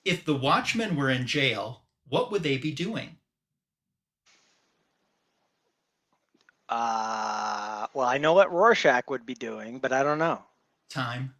If the Watchmen were in jail, what would they be doing? Well, I know what Rorschach would be doing, but I don't know. Time.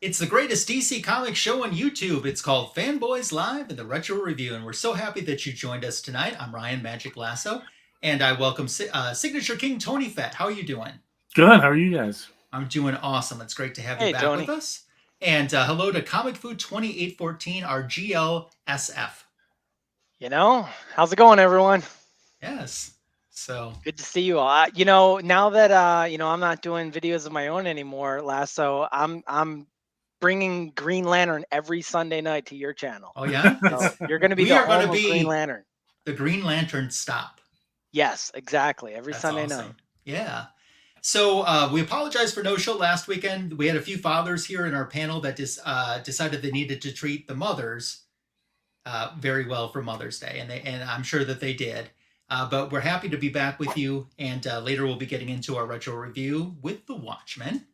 It's the greatest DC Comics show on YouTube. It's called Fanboys Live the Retro Review, and we're so happy that you joined us tonight. I'm Ryan Magic Lasso, and I welcome Signature King Tony Fett. How are you doing? Good. How are you guys? I'm doing awesome. It's great to have you back Tony. with us. And hello to Comic Food 2814, our GLSF. How's it going, everyone? Yes. So good to see you all. Now that I'm not doing videos of my own anymore, Lasso, I'm bringing Green Lantern every Sunday night to your channel. Oh yeah, so you're going to be the home of Green Lantern. The Green Lantern stop. Yes, exactly. Every Sunday night. Yeah. So we apologize for no show last weekend. We had a few fathers here in our panel that decided they needed to treat the mothers very well for Mother's Day, and I'm sure that they did. But we're happy to be back with you, and later we'll be getting into our retro review with the Watchmen.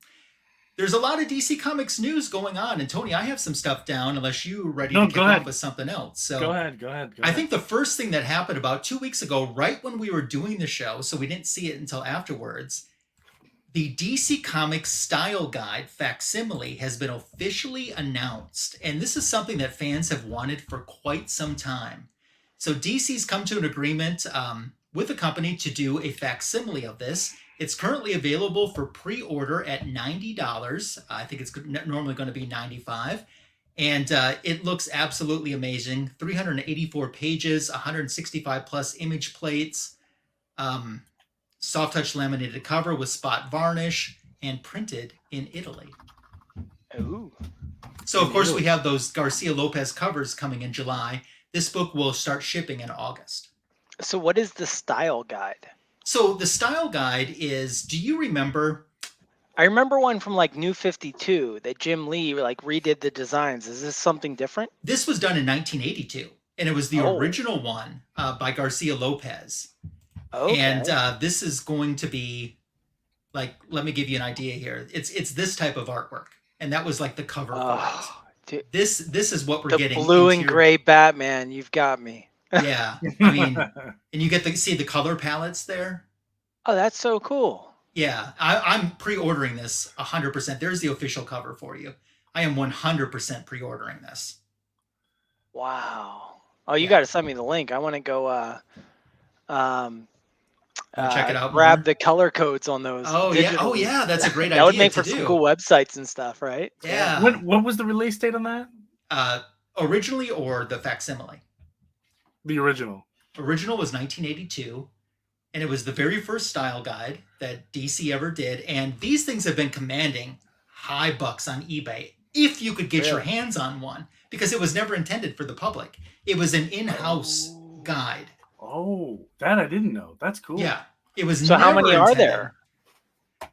There's a lot of DC Comics news going on, and Tony, I have some stuff down unless you're ready to kick off with something else. So Go ahead. I think the first thing that happened about 2 weeks ago, right when we were doing the show, so we didn't see it until afterwards, the DC Comics Style Guide facsimile has been officially announced, and this is something that fans have wanted for quite some time. So DC's come to an agreement with the company to do a facsimile of this. It's currently available for pre-order at $90. I think it's normally going to be $95. And it looks absolutely amazing. 384 pages, 165 plus image plates, soft touch laminated cover with spot varnish, and printed in Italy. Ooh. So, of course, we have those Garcia Lopez covers coming in July. This book will start shipping in August. So what is the Style Guide? So the Style Guide is, do you remember? I remember one from like New 52 that Jim Lee redid the designs. Is this something different? This was done in 1982, and it was the original one by Garcia Lopez. Okay. And this is going to be, let me give you an idea here. It's this type of artwork, and that was like the cover for it. This is what we're getting. The blue and gray Batman, you've got me. Yeah, I mean, and you get to see the color palettes there. Oh, that's so cool. Yeah, I'm pre-ordering this 100%. There's the official cover for you. I am 100% pre-ordering this. Wow. Oh, you got to send me the link. I want to go check it out. Grab the color codes on those. Oh digitally. Yeah. Oh yeah, that's a great idea. That would make for some cool websites and stuff, right? Yeah. What was the release date on that? Originally or the facsimile? The original. Original was 1982, and it was the very first style guide that DC ever did. And these things have been commanding high bucks on eBay if you could get your hands on one, because it was never intended for the public. It was an in-house guide. Oh, that I didn't know. That's cool. Yeah, it was. So how many are there?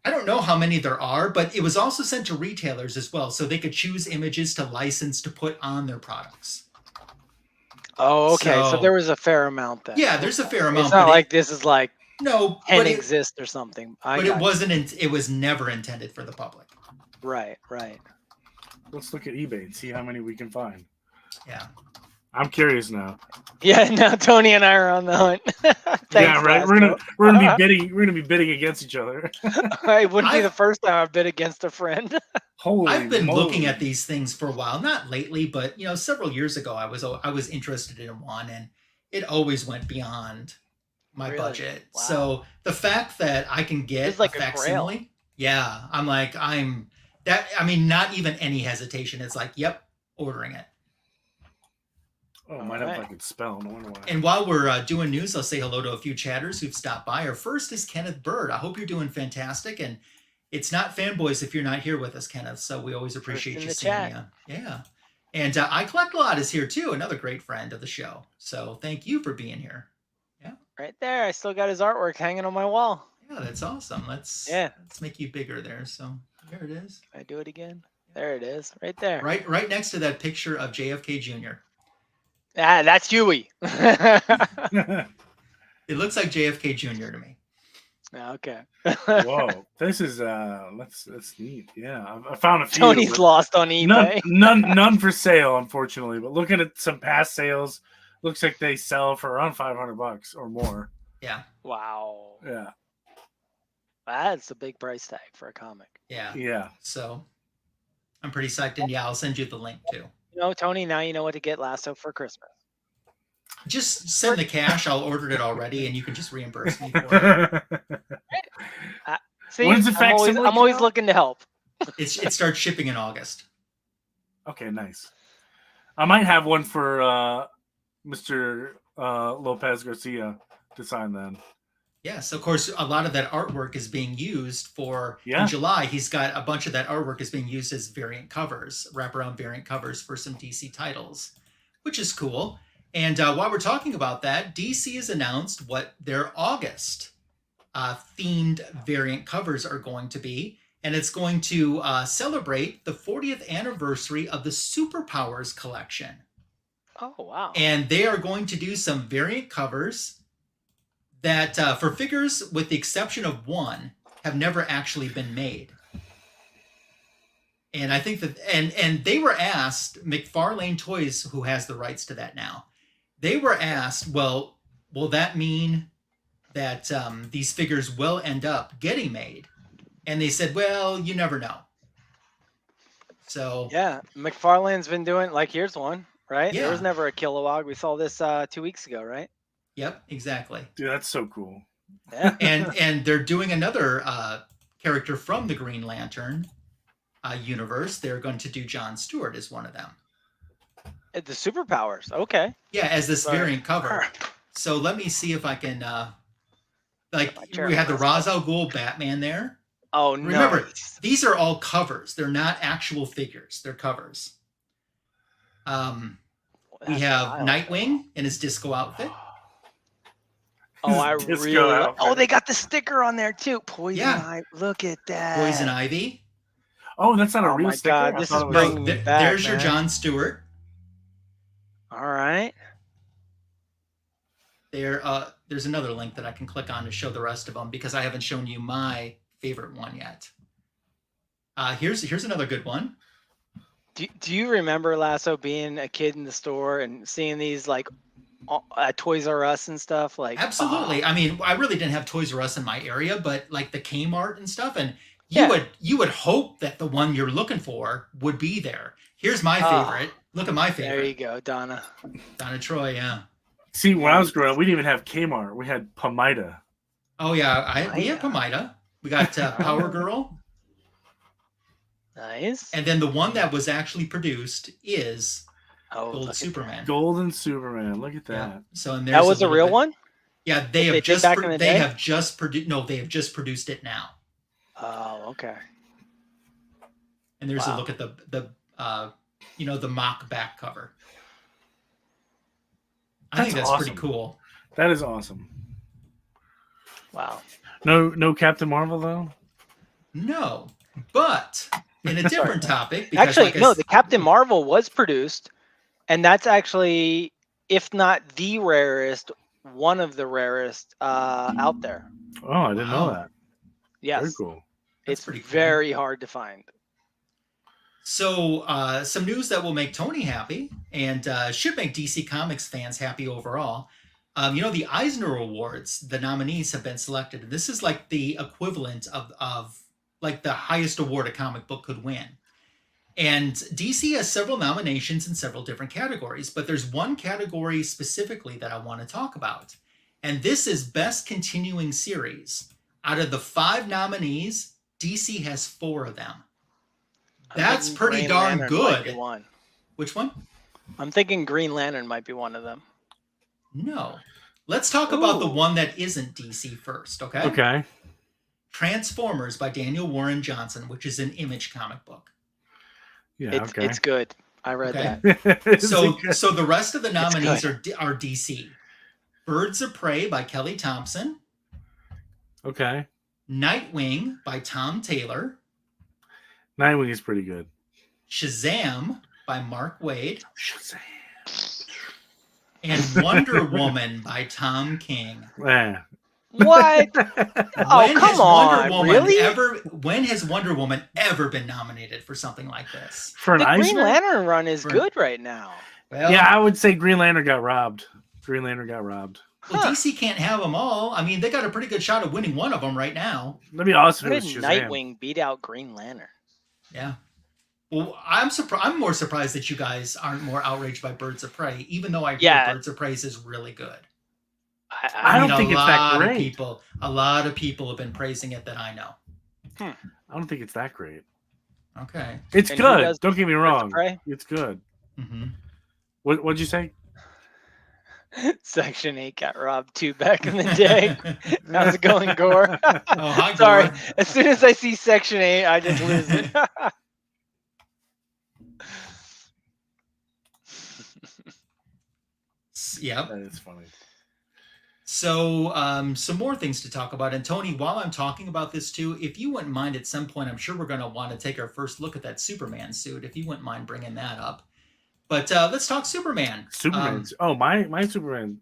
I don't know how many there are, but it was also sent to retailers as well, so they could choose images to license to put on their products. Oh, okay. So there was a fair amount then. Yeah, there's a fair amount. It's not like this is like no, can exist or something. But it wasn't. It was never intended for the public. Right. Let's look at eBay and see how many we can find. Yeah. I'm curious now. Yeah, now Tony and I are on the hunt. Thanks, yeah, right. We're gonna be bidding. We're gonna be bidding against each other. It wouldn't be the first time I've bid against a friend. I've been looking at these things for a while, not lately, but several years ago, I was interested in one, and it always went beyond my budget. Wow. So the fact that I can get like a facsimile, yeah, not even any hesitation. It's like, yep, ordering it. Oh, might have if I could spell. No wonder why. And while we're doing news, I'll say hello to a few chatters who've stopped by. Our first is Kenneth Bird. I hope you're doing fantastic. And it's not Fanboys if you're not here with us, Kenneth. So we always appreciate you seeing you. Yeah. And I Collect a Lot is here too, another great friend of the show. So thank you for being here. Yeah. Right there. I still got his artwork hanging on my wall. Yeah, that's awesome. Let's make you bigger there. So there it is. Can I do it again? There it is. Right there. Right next to that picture of JFK Jr. Ah, that's Huey. It looks like JFK Jr. to me. Okay. Whoa, this is that's neat. Yeah, I found a few. Tony's but lost on eBay. none for sale, unfortunately. But looking at some past sales, looks like they sell for around $500 or more. Yeah. Wow. Yeah. That's a big price tag for a comic. Yeah. Yeah. So I'm pretty psyched, and yeah, I'll send you the link too. You know, Tony, now you know what to get Lasso for Christmas. Just send the cash. I'll order it already, and you can just reimburse me for it. See, When's the I'm facsimile always come out? looking to help. It starts shipping in August. Okay, nice. I might have one for Mr. Lopez Garcia to sign then. Yes, of course, a lot of that artwork is being used for Yeah. in July. He's got a bunch of that artwork is being used as variant covers, wraparound variant covers for some DC titles, which is cool. And while we're talking about that, DC has announced what their August themed variant covers are going to be. And it's going to celebrate the 40th anniversary of the Superpowers collection. Oh, wow. And they are going to do some variant covers that, for figures, with the exception of one, have never actually been made. And I think that, and they were asked, McFarlane Toys, who has the rights to that now, they were asked, well, will that mean that these figures will end up getting made? And they said, well, you never know. So Yeah, McFarlane's been doing, like, here's one, right? Yeah. There was never a Kilowog. We saw this 2 weeks ago, right? Yep, exactly. Dude, that's so cool. Yeah. And they're doing another character from the Green Lantern universe. They're going to do John Stewart as one of them. The Superpowers. Okay. Yeah, as this Sorry. variant cover. So let me see if I can, like, My chair we had the was- Ra's al Ghul Batman there. Oh, Remember, nice. these are all covers. They're not actual figures. They're covers. We That's have wild. Nightwing in his disco outfit. Oh, I Disco really. outfit. Oh, they got the sticker on there too. Poison Yeah. Ivy. Look at that. Poison Ivy. Oh, that's not a Oh real my sticker. God, I this thought is it was- bringing me back, There's your man. John Stewart. All right. There's another link that I can click on to show the rest of them because I haven't shown you my favorite one yet. Here's another good one. Do you remember, Lasso, being a kid in the store and seeing these like at Toys R Us and stuff? Like, Absolutely. I mean, I really didn't have Toys R Us in my area, but like the Kmart and stuff, and Yeah. you would hope that the one you're looking for would be there. Here's my Oh. favorite. Look at my there you favorite. go, Donna. Donna Troy, yeah. See, when I was growing up, we didn't even have Kmart. We had Pomida. Oh yeah, we have Pomida. We got Power Girl. Nice. And then the one that was actually produced is Oh, Gold look at Superman. Golden Superman. Look at that. Yeah. So and that. there's That was a little real bit- one? Yeah, That they did back in the they day? have just produced. No, they have just produced it now. Oh, okay. And there's a Wow. look at the the mock back cover. I think That's that's pretty awesome. cool. That is awesome. Wow. No Captain Marvel though. No, but in a different topic. Because Actually, like I no, s- the Captain Marvel was produced, and that's actually, if not the rarest, one of the rarest out there. Oh, I didn't know Wow. that. Yes. Very cool. That's It's pretty cool. very hard to find. So some news that will make Tony happy and should make DC Comics fans happy overall. The Eisner Awards, the nominees have been selected. This is like the equivalent of like the highest award a comic book could win. And DC has several nominations in several different categories, but there's one category specifically that I want to talk about. And this is Best Continuing Series. Out of the 5 nominees, DC has 4 of them. That's I'm thinking pretty Green darn Lantern might be good. one. Which one? I'm thinking Green Lantern might be one of them. No. Let's talk about the Ooh. one that isn't DC first, okay? Okay. Transformers by Daniel Warren Johnson, which is an Image comic book. Yeah. It's good. I read Okay. that. okay. So the rest of the nominees good. are DC. Birds of Prey by Kelly Thompson, Okay. Nightwing by Tom Taylor, Nightwing is pretty good. Shazam by Mark Wade, Shazam. And Wonder Woman by Tom King. Yeah. What? Oh, come on! Really? When has Wonder Woman ever been nominated for something like this? For an The Green Iceman? Lantern run is good right now. Well, Yeah, I would say Green Lantern got robbed. Green Lantern got robbed. Well, DC can't have them all. I mean, they got a pretty good shot of winning one of them right now. That'd be awesome. How If did it was Shazam. Nightwing beat out Green Lantern? Yeah. Well, I'm more surprised that you guys aren't more outraged by Birds of Prey, even though I hear Birds of Prey is really good. I don't think it's that great. A lot of people have been praising it that I know. I don't think it's that great. Okay. It's good. Don't get me wrong. It's good. Mm-hmm. What'd you say? Section 8 got robbed too back in the day. How's it going, Gore? Oh, hi, Sorry. Gore. As soon as I see Section 8, I just lose it. Yep. That is funny. So, some more things to talk about. And Tony, while I'm talking about this too, if you wouldn't mind at some point, I'm sure we're going to want to take our first look at that Superman suit. If you wouldn't mind bringing that up. But let's talk Superman. Superman. My Superman.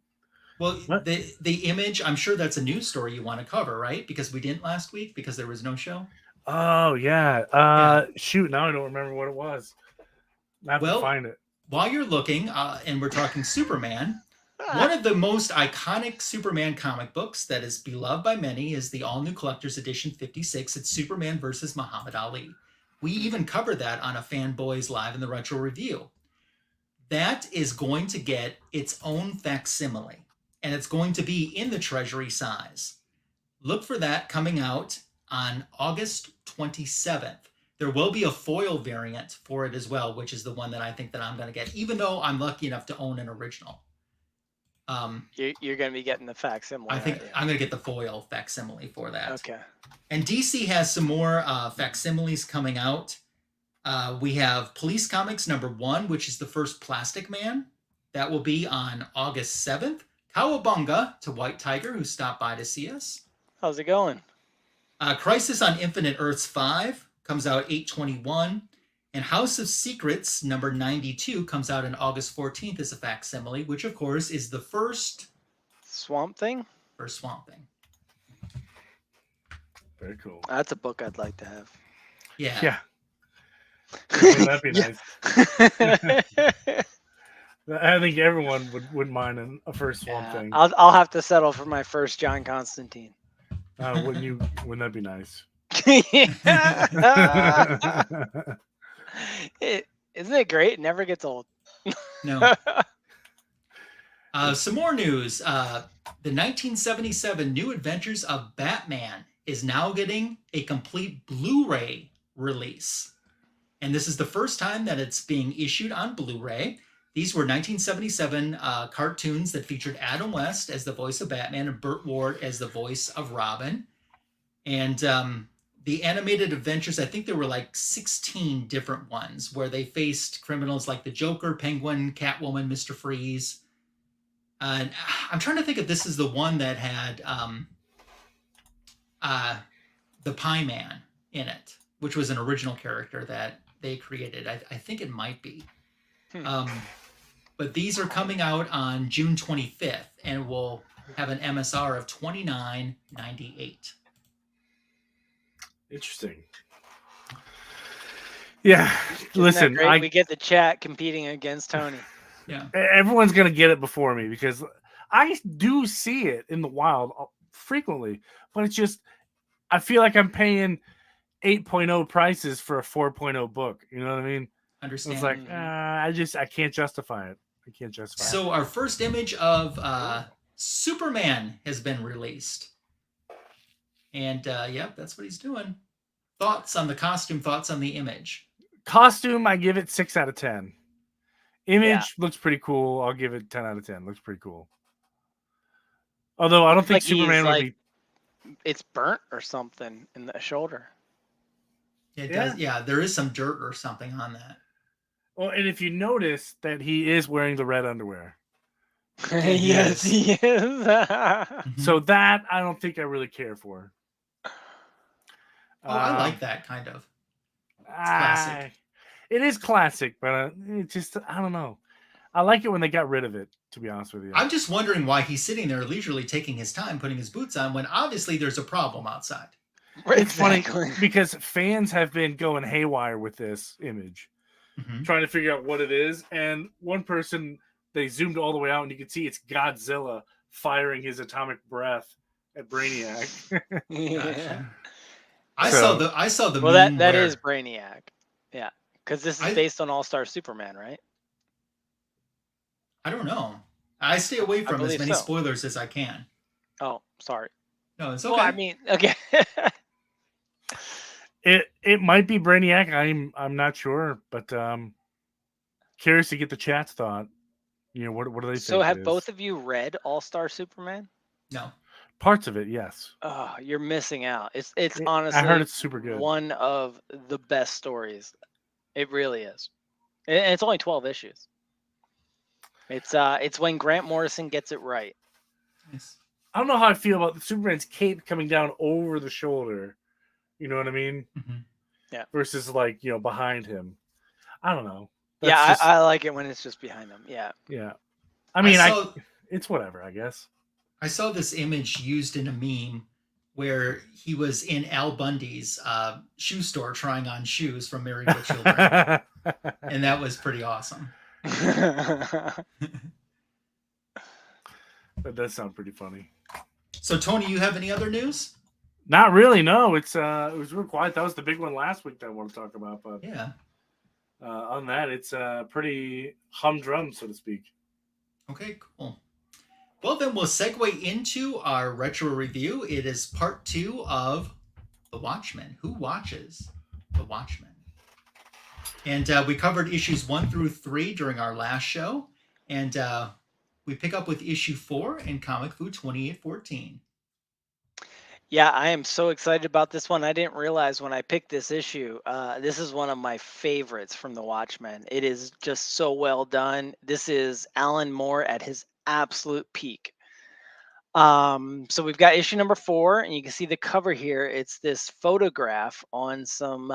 Well, the image, I'm sure that's a news story you want to cover, right? Because we didn't last week because there was no show. Oh, yeah. Shoot, now I don't remember what it was. I have to find it. While you're looking, and we're talking Superman, one of the most iconic Superman comic books that is beloved by many is the all-new Collector's Edition 56. It's Superman versus Muhammad Ali. We even covered that on a Fanboys Live the Retro review. That is going to get its own facsimile, and it's going to be in the Treasury size. Look for that coming out on August 27th. There will be a foil variant for it as well, which is the one that I think that I'm going to get, even though I'm lucky enough to own an original. You're going to be getting the facsimile. I think I'm going to get the foil facsimile for that. Okay. And DC has some more facsimiles coming out. We have Police Comics #1, which is the first Plastic Man. That will be on August 7th. Cowabunga to White Tiger, who stopped by to see us. How's it going? Crisis on Infinite Earths 5 comes out 8/21. And House of Secrets #92 comes out on August 14th as a facsimile, which, of course, is the first Swamp Thing? First Swamp Thing. Very cool. That's a book I'd like to have. Yeah. Yeah. That'd be nice. I think everyone wouldn't mind a first Swamp Thing. I'll have to settle for my first John Constantine. Wouldn't that be nice? Isn't it great? It never gets old. No. Some more news. The 1977 New Adventures of Batman is now getting a complete Blu-ray release. And this is the first time that it's being issued on Blu-ray. These were 1977 cartoons that featured Adam West as the voice of Batman and Burt Ward as the voice of Robin. And the animated adventures, I think there were like 16 different ones where they faced criminals like the Joker, Penguin, Catwoman, Mr. Freeze. And I'm trying to think if this is the one that had the Pie Man in it, which was an original character that they created. I think it might be. But these are coming out on June 25th and will have an MSR of $29.98. Interesting. Yeah, listen. We get the chat competing against Tony. Yeah, everyone's gonna get it before me because I do see it in the wild frequently, but it's just I feel like I'm paying 8.0 prices for a 4.0 book. You know what I mean? Understand? It's like I can't justify it. I can't justify it. So our first image of Superman has been released. And yep, that's what he's doing. Thoughts on the costume, thoughts on the image. Costume, I give it 6 out of 10. Image looks pretty cool. I'll give it 10 out of 10. Looks pretty cool. Although I don't think Superman would be. It's burnt or something in the shoulder. It does. Yeah, there is some dirt or something on that. Well, and if you notice that he is wearing the red underwear. Yes, he is. So that I don't think I really care for. I like that kind of. It's classic. It is classic, but it just I don't know. I like it when they got rid of it, to be honest with you. I'm just wondering why he's sitting there leisurely taking his time, putting his boots on, when obviously there's a problem outside. It's funny because fans have been going haywire with this image, trying to figure out what it is. And one person, they zoomed all the way out, and you can see it's Godzilla firing his atomic breath at Brainiac. Yeah. I saw the Well, meme that where- is Brainiac. Yeah, because this is based on All-Star Superman, right? I don't know. I stay away from as many so. spoilers as I can. Oh, sorry. No, it's okay. Well, I mean, okay. It might be Brainiac. I'm not sure, but curious to get the chat's thought. You know, what do they think? So have both of you read All-Star Superman? No. Parts of it, yes. Oh, you're missing out. It's honestly, I heard it's super good. One of the best stories. It really is. And it's only 12 issues. It's when Grant Morrison gets it right. Nice. I don't know how I feel about Superman's cape coming down over the shoulder. You know what I mean? Mm-hmm. Yeah. Versus like, you know, behind him. I don't know. I like it when it's just behind him. Yeah. Yeah. I mean, it's whatever, I guess. I saw this image used in a meme where he was in Al Bundy's shoe store trying on shoes from Married with Children. And that was pretty awesome. That does sound pretty funny. So, Tony, you have any other news? Not really, no. It was real quiet. That was the big one last week that I want to talk about. But yeah, on that, it's pretty humdrum, so to speak. Okay, cool. Well, then we'll segue into our retro review. It is part 2 of The Watchmen. Who watches The Watchmen? And we covered issues 1 through 3 during our last show. And we pick up with issue 4 in Comic Food 2814. Yeah, I am so excited about this one. I didn't realize when I picked this issue, this is one of my favorites from The Watchmen. It is just so well done. This is Alan Moore at his absolute peak. So we've got issue number 4, and you can see the cover here. It's this photograph on some,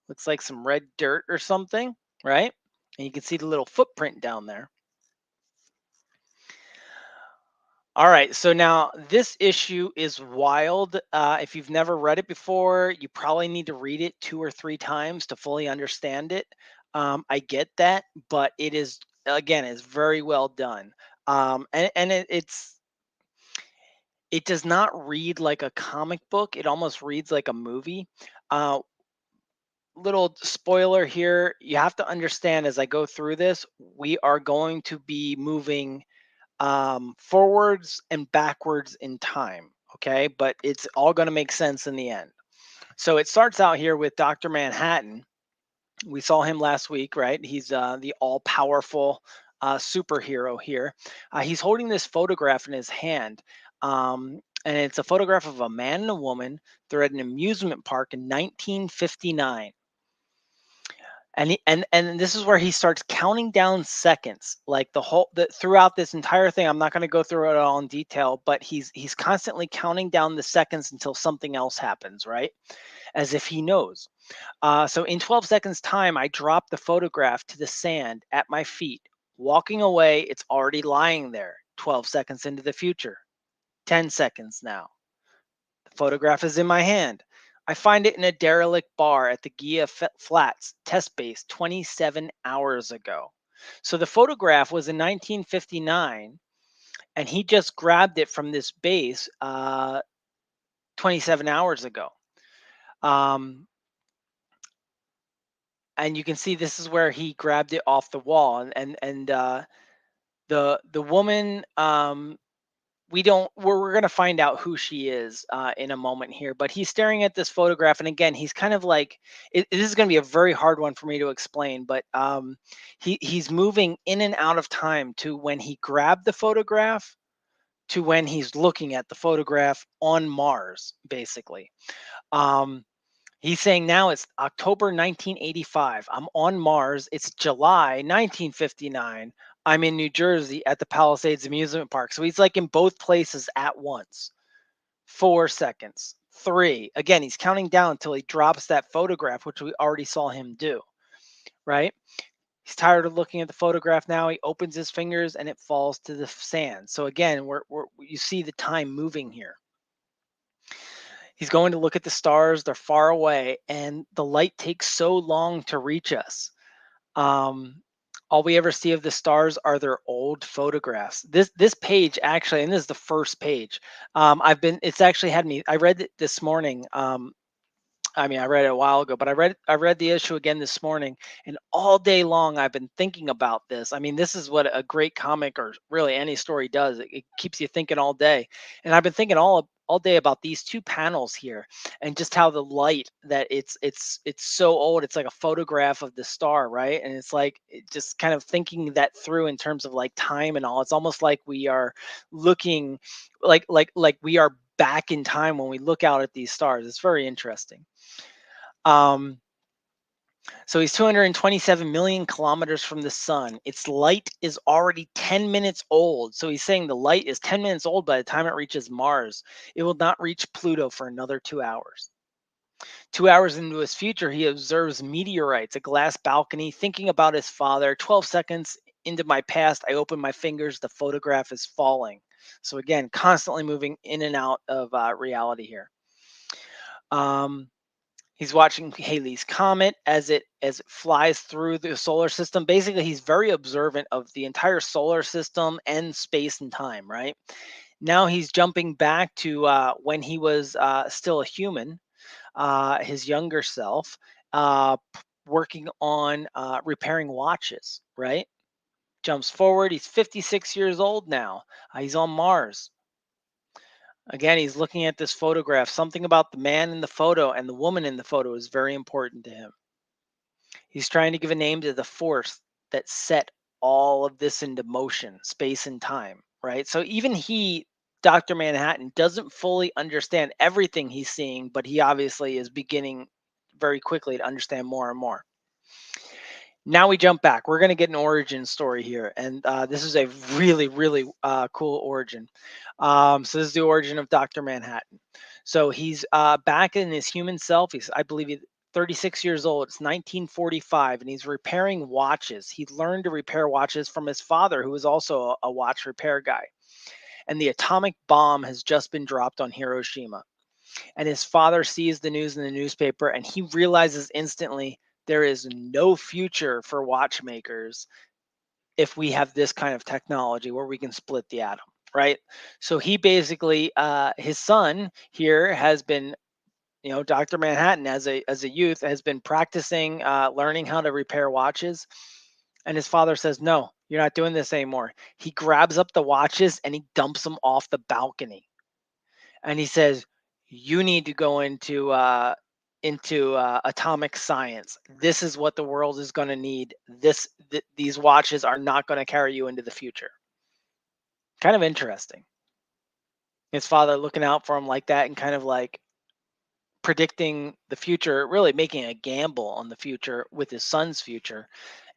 looks like some red dirt or something, right? And you can see the little footprint down there. All right, so now this issue is wild. If you've never read it before, you probably need to read it 2 or 3 times to fully understand it. I get that, but it is, again, it's very well done. It does not read like a comic book. It almost reads like a movie. Little spoiler here. You have to understand as I go through this, we are going to be moving forwards and backwards in time. Okay. But it's all going to make sense in the end. So it starts out here with Dr. Manhattan. We saw him last week, right? He's the all-powerful superhero here. He's holding this photograph in his hand. And it's a photograph of a man and a woman. They're at an amusement park in 1959. And this is where he starts counting down seconds, like throughout this entire thing. I'm not going to go through it all in detail, but he's constantly counting down the seconds until something else happens, right? As if he knows. So in 12 seconds time, I drop the photograph to the sand at my feet. Walking away, it's already lying there. 12 seconds into the future. 10 seconds now. The photograph is in my hand. I find it in a derelict bar at the Gia Flats test base 27 hours ago. So the photograph was in 1959, and he just grabbed it from this base 27 hours ago. And you can see this is where he grabbed it off the wall, and the woman, we're going to find out who she is in a moment here, but he's staring at this photograph. And again, he's kind of like, this is going to be a very hard one for me to explain, but he's moving in and out of time to when he grabbed the photograph to when he's looking at the photograph on Mars, basically. He's saying now it's October 1985. I'm on Mars. It's July 1959. I'm in New Jersey at the Palisades Amusement Park. So he's like in both places at once. 4 seconds. 3. Again, he's counting down until he drops that photograph, which we already saw him do. Right? He's tired of looking at the photograph now. He opens his fingers and it falls to the sand. So again, you see the time moving here. He's going to look at the stars. They're far away, and the light takes so long to reach us. All we ever see of the stars are their old photographs. This page actually, and this is the first page. It's actually had me. I read it this morning. I mean, I read it a while ago, but I read the issue again this morning, and all day long I've been thinking about this. I mean, this is what a great comic or really any story does. It keeps you thinking all day, and I've been thinking all day about these two panels here, and just how the light that it's so old. It's like a photograph of the star, right? And it's like just kind of thinking that through in terms of like time and all. It's almost like we are looking like we are back in time when we look out at these stars. It's very interesting. So he's 227 million kilometers from the sun. Its light is already 10 minutes old. So he's saying the light is 10 minutes old by the time it reaches Mars. It will not reach Pluto for another 2 hours. 2 hours into his future, he observes meteorites, a glass balcony, thinking about his father. 12 seconds into my past, I open my fingers. The photograph is falling. So again, constantly moving in and out of reality here. He's watching Halley's Comet as it flies through the solar system. Basically, he's very observant of the entire solar system and space and time, right? Now he's jumping back to when he was still a human, his younger self, working on repairing watches, right? Jumps forward. He's 56 years old now. He's on Mars. Again, he's looking at this photograph. Something about the man in the photo and the woman in the photo is very important to him. He's trying to give a name to the force that set all of this into motion, space and time, right? So even he, Dr. Manhattan, doesn't fully understand everything he's seeing, but he obviously is beginning very quickly to understand more and more. Now we jump back. We're going to get an origin story here, and this is a really, really cool origin. So this is the origin of Dr. Manhattan. So he's back in his human self. He's, I believe, he's 36 years old. It's 1945, and he's repairing watches. He learned to repair watches from his father, who was also a watch repair guy. And the atomic bomb has just been dropped on Hiroshima. And his father sees the news in the newspaper, and he realizes instantly there is no future for watchmakers if we have this kind of technology where we can split the atom, right? So he basically, his son here has been, Dr. Manhattan as a youth has been practicing, learning how to repair watches, and his father says, "No, you're not doing this anymore." He grabs up the watches and he dumps them off the balcony, and he says, "You need to go into atomic science. This is what the world is going to need. These watches are not going to carry you into the future." Kind of interesting. His father looking out for him like that and kind of like predicting the future, really making a gamble on the future with his son's future.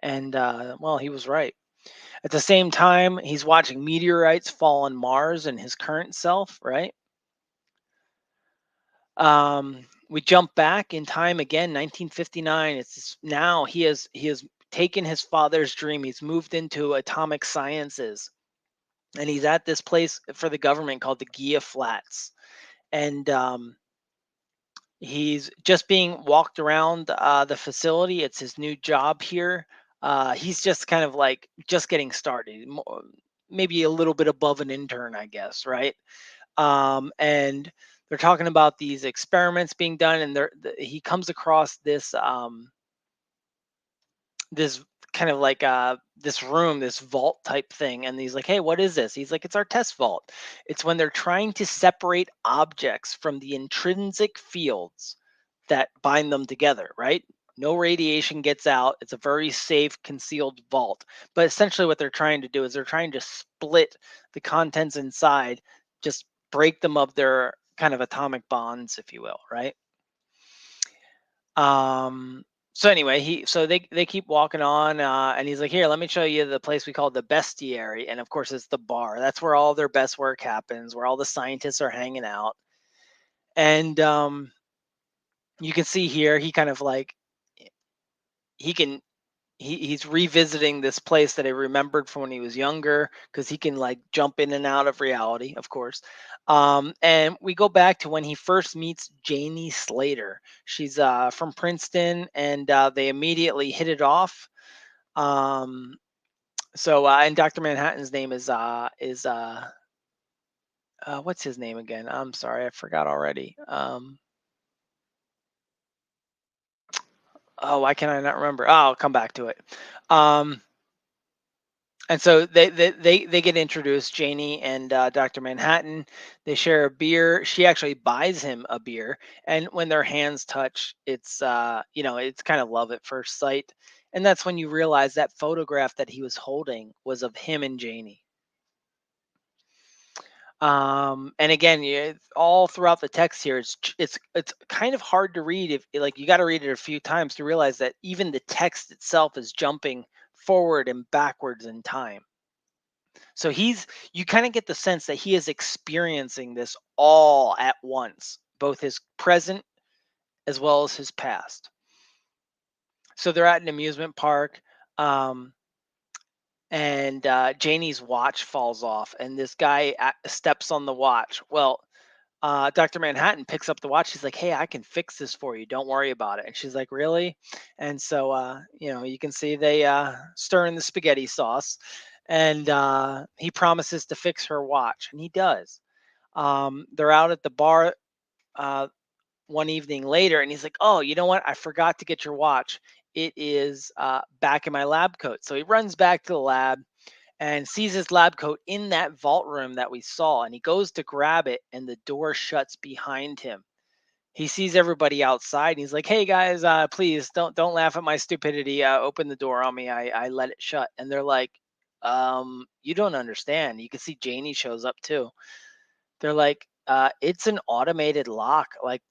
And well, he was right. At the same time, he's watching meteorites fall on Mars and his current self, right? We jump back in time again, 1959. Now he has taken his father's dream. He's moved into atomic sciences, and he's at this place for the government called the Gia Flats, and he's just being walked around the facility. It's his new job here. He's just kind of like just getting started, maybe a little bit above an intern, I guess, right? And they're talking about these experiments being done, and he comes across this this kind of like this room, this vault type thing, and he's like, "Hey, what is this?" He's like, "It's our test vault. It's when they're trying to separate objects from the intrinsic fields that bind them together, right? No radiation gets out. It's a very safe, concealed vault. But essentially, what they're trying to do is they're trying to split the contents inside, just break them of their kind of atomic bonds, if you will, right?" So anyway, they keep walking on, and he's like, "Here, let me show you the place we call the bestiary." And of course, it's the bar. That's where all their best work happens, where all the scientists are hanging out. And you can see here, he kind of like he can he's revisiting this place that he remembered from when he was younger, because he can like jump in and out of reality, of course. And we go back to when he first meets Janie Slater. She's from Princeton, and they immediately hit it off. Um, and Dr. Manhattan's name is what's his name again? I'm sorry, I forgot already. Oh, why can I not remember? Oh, I'll come back to it. And so they get introduced, Janie and Dr. Manhattan. They share a beer. She actually buys him a beer, and when their hands touch, it's it's kind of love at first sight. And that's when you realize that photograph that he was holding was of him and Janie. And again, all throughout the text here, it's kind of hard to read, if like you got to read it a few times to realize that even the text itself is jumping forward and backwards in time. So you kind of get the sense that he is experiencing this all at once, both his present as well as his past. So they're at an amusement park. And Janie's watch falls off, and this guy steps on the watch. Well, Dr. Manhattan picks up the watch. He's like, "Hey, I can fix this for you. Don't worry about it." And she's like, "Really?" And so, you can see they stir in the spaghetti sauce, and he promises to fix her watch, and he does. They're out at the bar one evening later, and he's like, "Oh, you know what? I forgot to get your watch. It is back in my lab coat." So he runs back to the lab and sees his lab coat in that vault room that we saw, and he goes to grab it, and the door shuts behind him. He sees everybody outside, and he's like, "Hey guys, please don't laugh at my stupidity. Open the door on me. I let it shut." And they're like, "You don't understand." You can see Janie shows up too. They're like, "It's an automated lock. Like,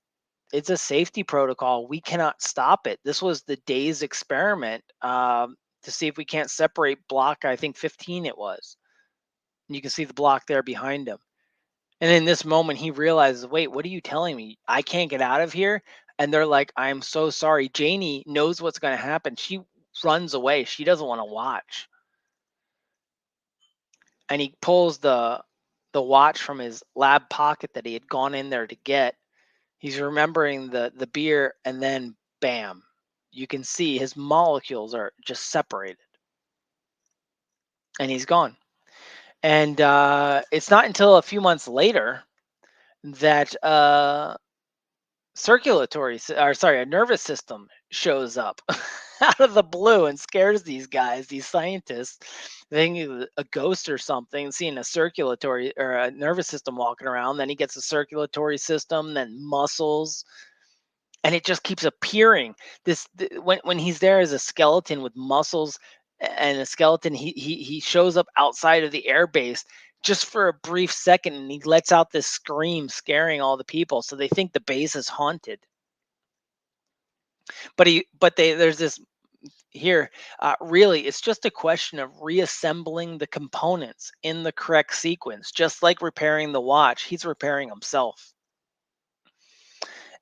it's a safety protocol. We cannot stop it. This was the day's experiment to see if we can't separate block, I think 15 it was." And you can see the block there behind him. And in this moment, he realizes, "Wait, what are you telling me? I can't get out of here?" And they're like, "I'm so sorry." Janie knows what's going to happen. She runs away. She doesn't want to watch. And he pulls the watch from his lab pocket that he had gone in there to get. He's remembering the beer, and then bam, you can see his molecules are just separated, and he's gone. And it's not until a few months later that a nervous system shows up out of the blue and scares these scientists, thinking a ghost or something, seeing a circulatory or a nervous system walking around. Then he gets a circulatory system, then muscles, and it just keeps appearing. When he's there as a skeleton with muscles and a skeleton, he shows up outside of the airbase just for a brief second, and he lets out this scream, scaring all the people, so they think the base is haunted. There's this here. Really, it's just a question of reassembling the components in the correct sequence, just like repairing the watch. He's repairing himself.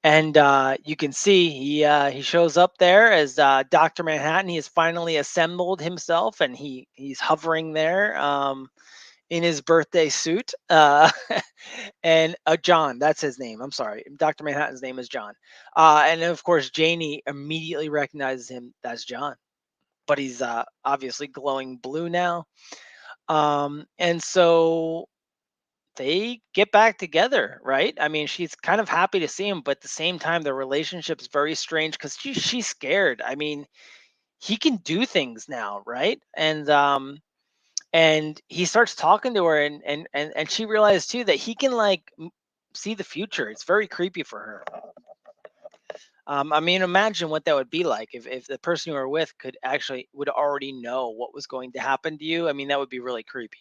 And you can see he shows up there as Dr. Manhattan. He has finally assembled himself, and he's hovering there in his birthday suit. And John, that's his name. I'm sorry, Dr. Manhattan's name is John. And of course, Janie immediately recognizes him. That's John, but he's obviously glowing blue now. And so they get back together, right? I mean, she's kind of happy to see him, but at the same time, their relationship's very strange because she's scared. I mean, he can do things now, right? And he starts talking to her, and she realizes too that he can like see the future. It's very creepy for her. I mean, imagine what that would be like if the person you were with would already know what was going to happen to you. I mean, that would be really creepy.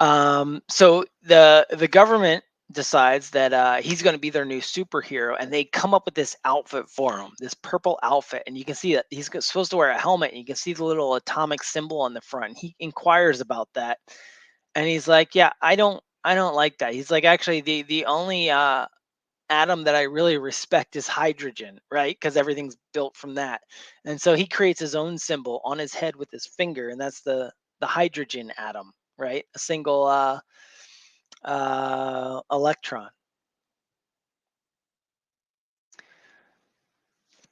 So the government decides that he's going to be their new superhero, and they come up with this outfit for him, this purple outfit, and you can see that he's supposed to wear a helmet, and you can see the little atomic symbol on the front. He inquires about that, and he's like, "Yeah, I don't like that." He's like, "Actually, the only atom that I really respect is hydrogen, right? Because everything's built from that. And so he creates his own symbol on his head with his finger, and that's the hydrogen atom, right? A single electron.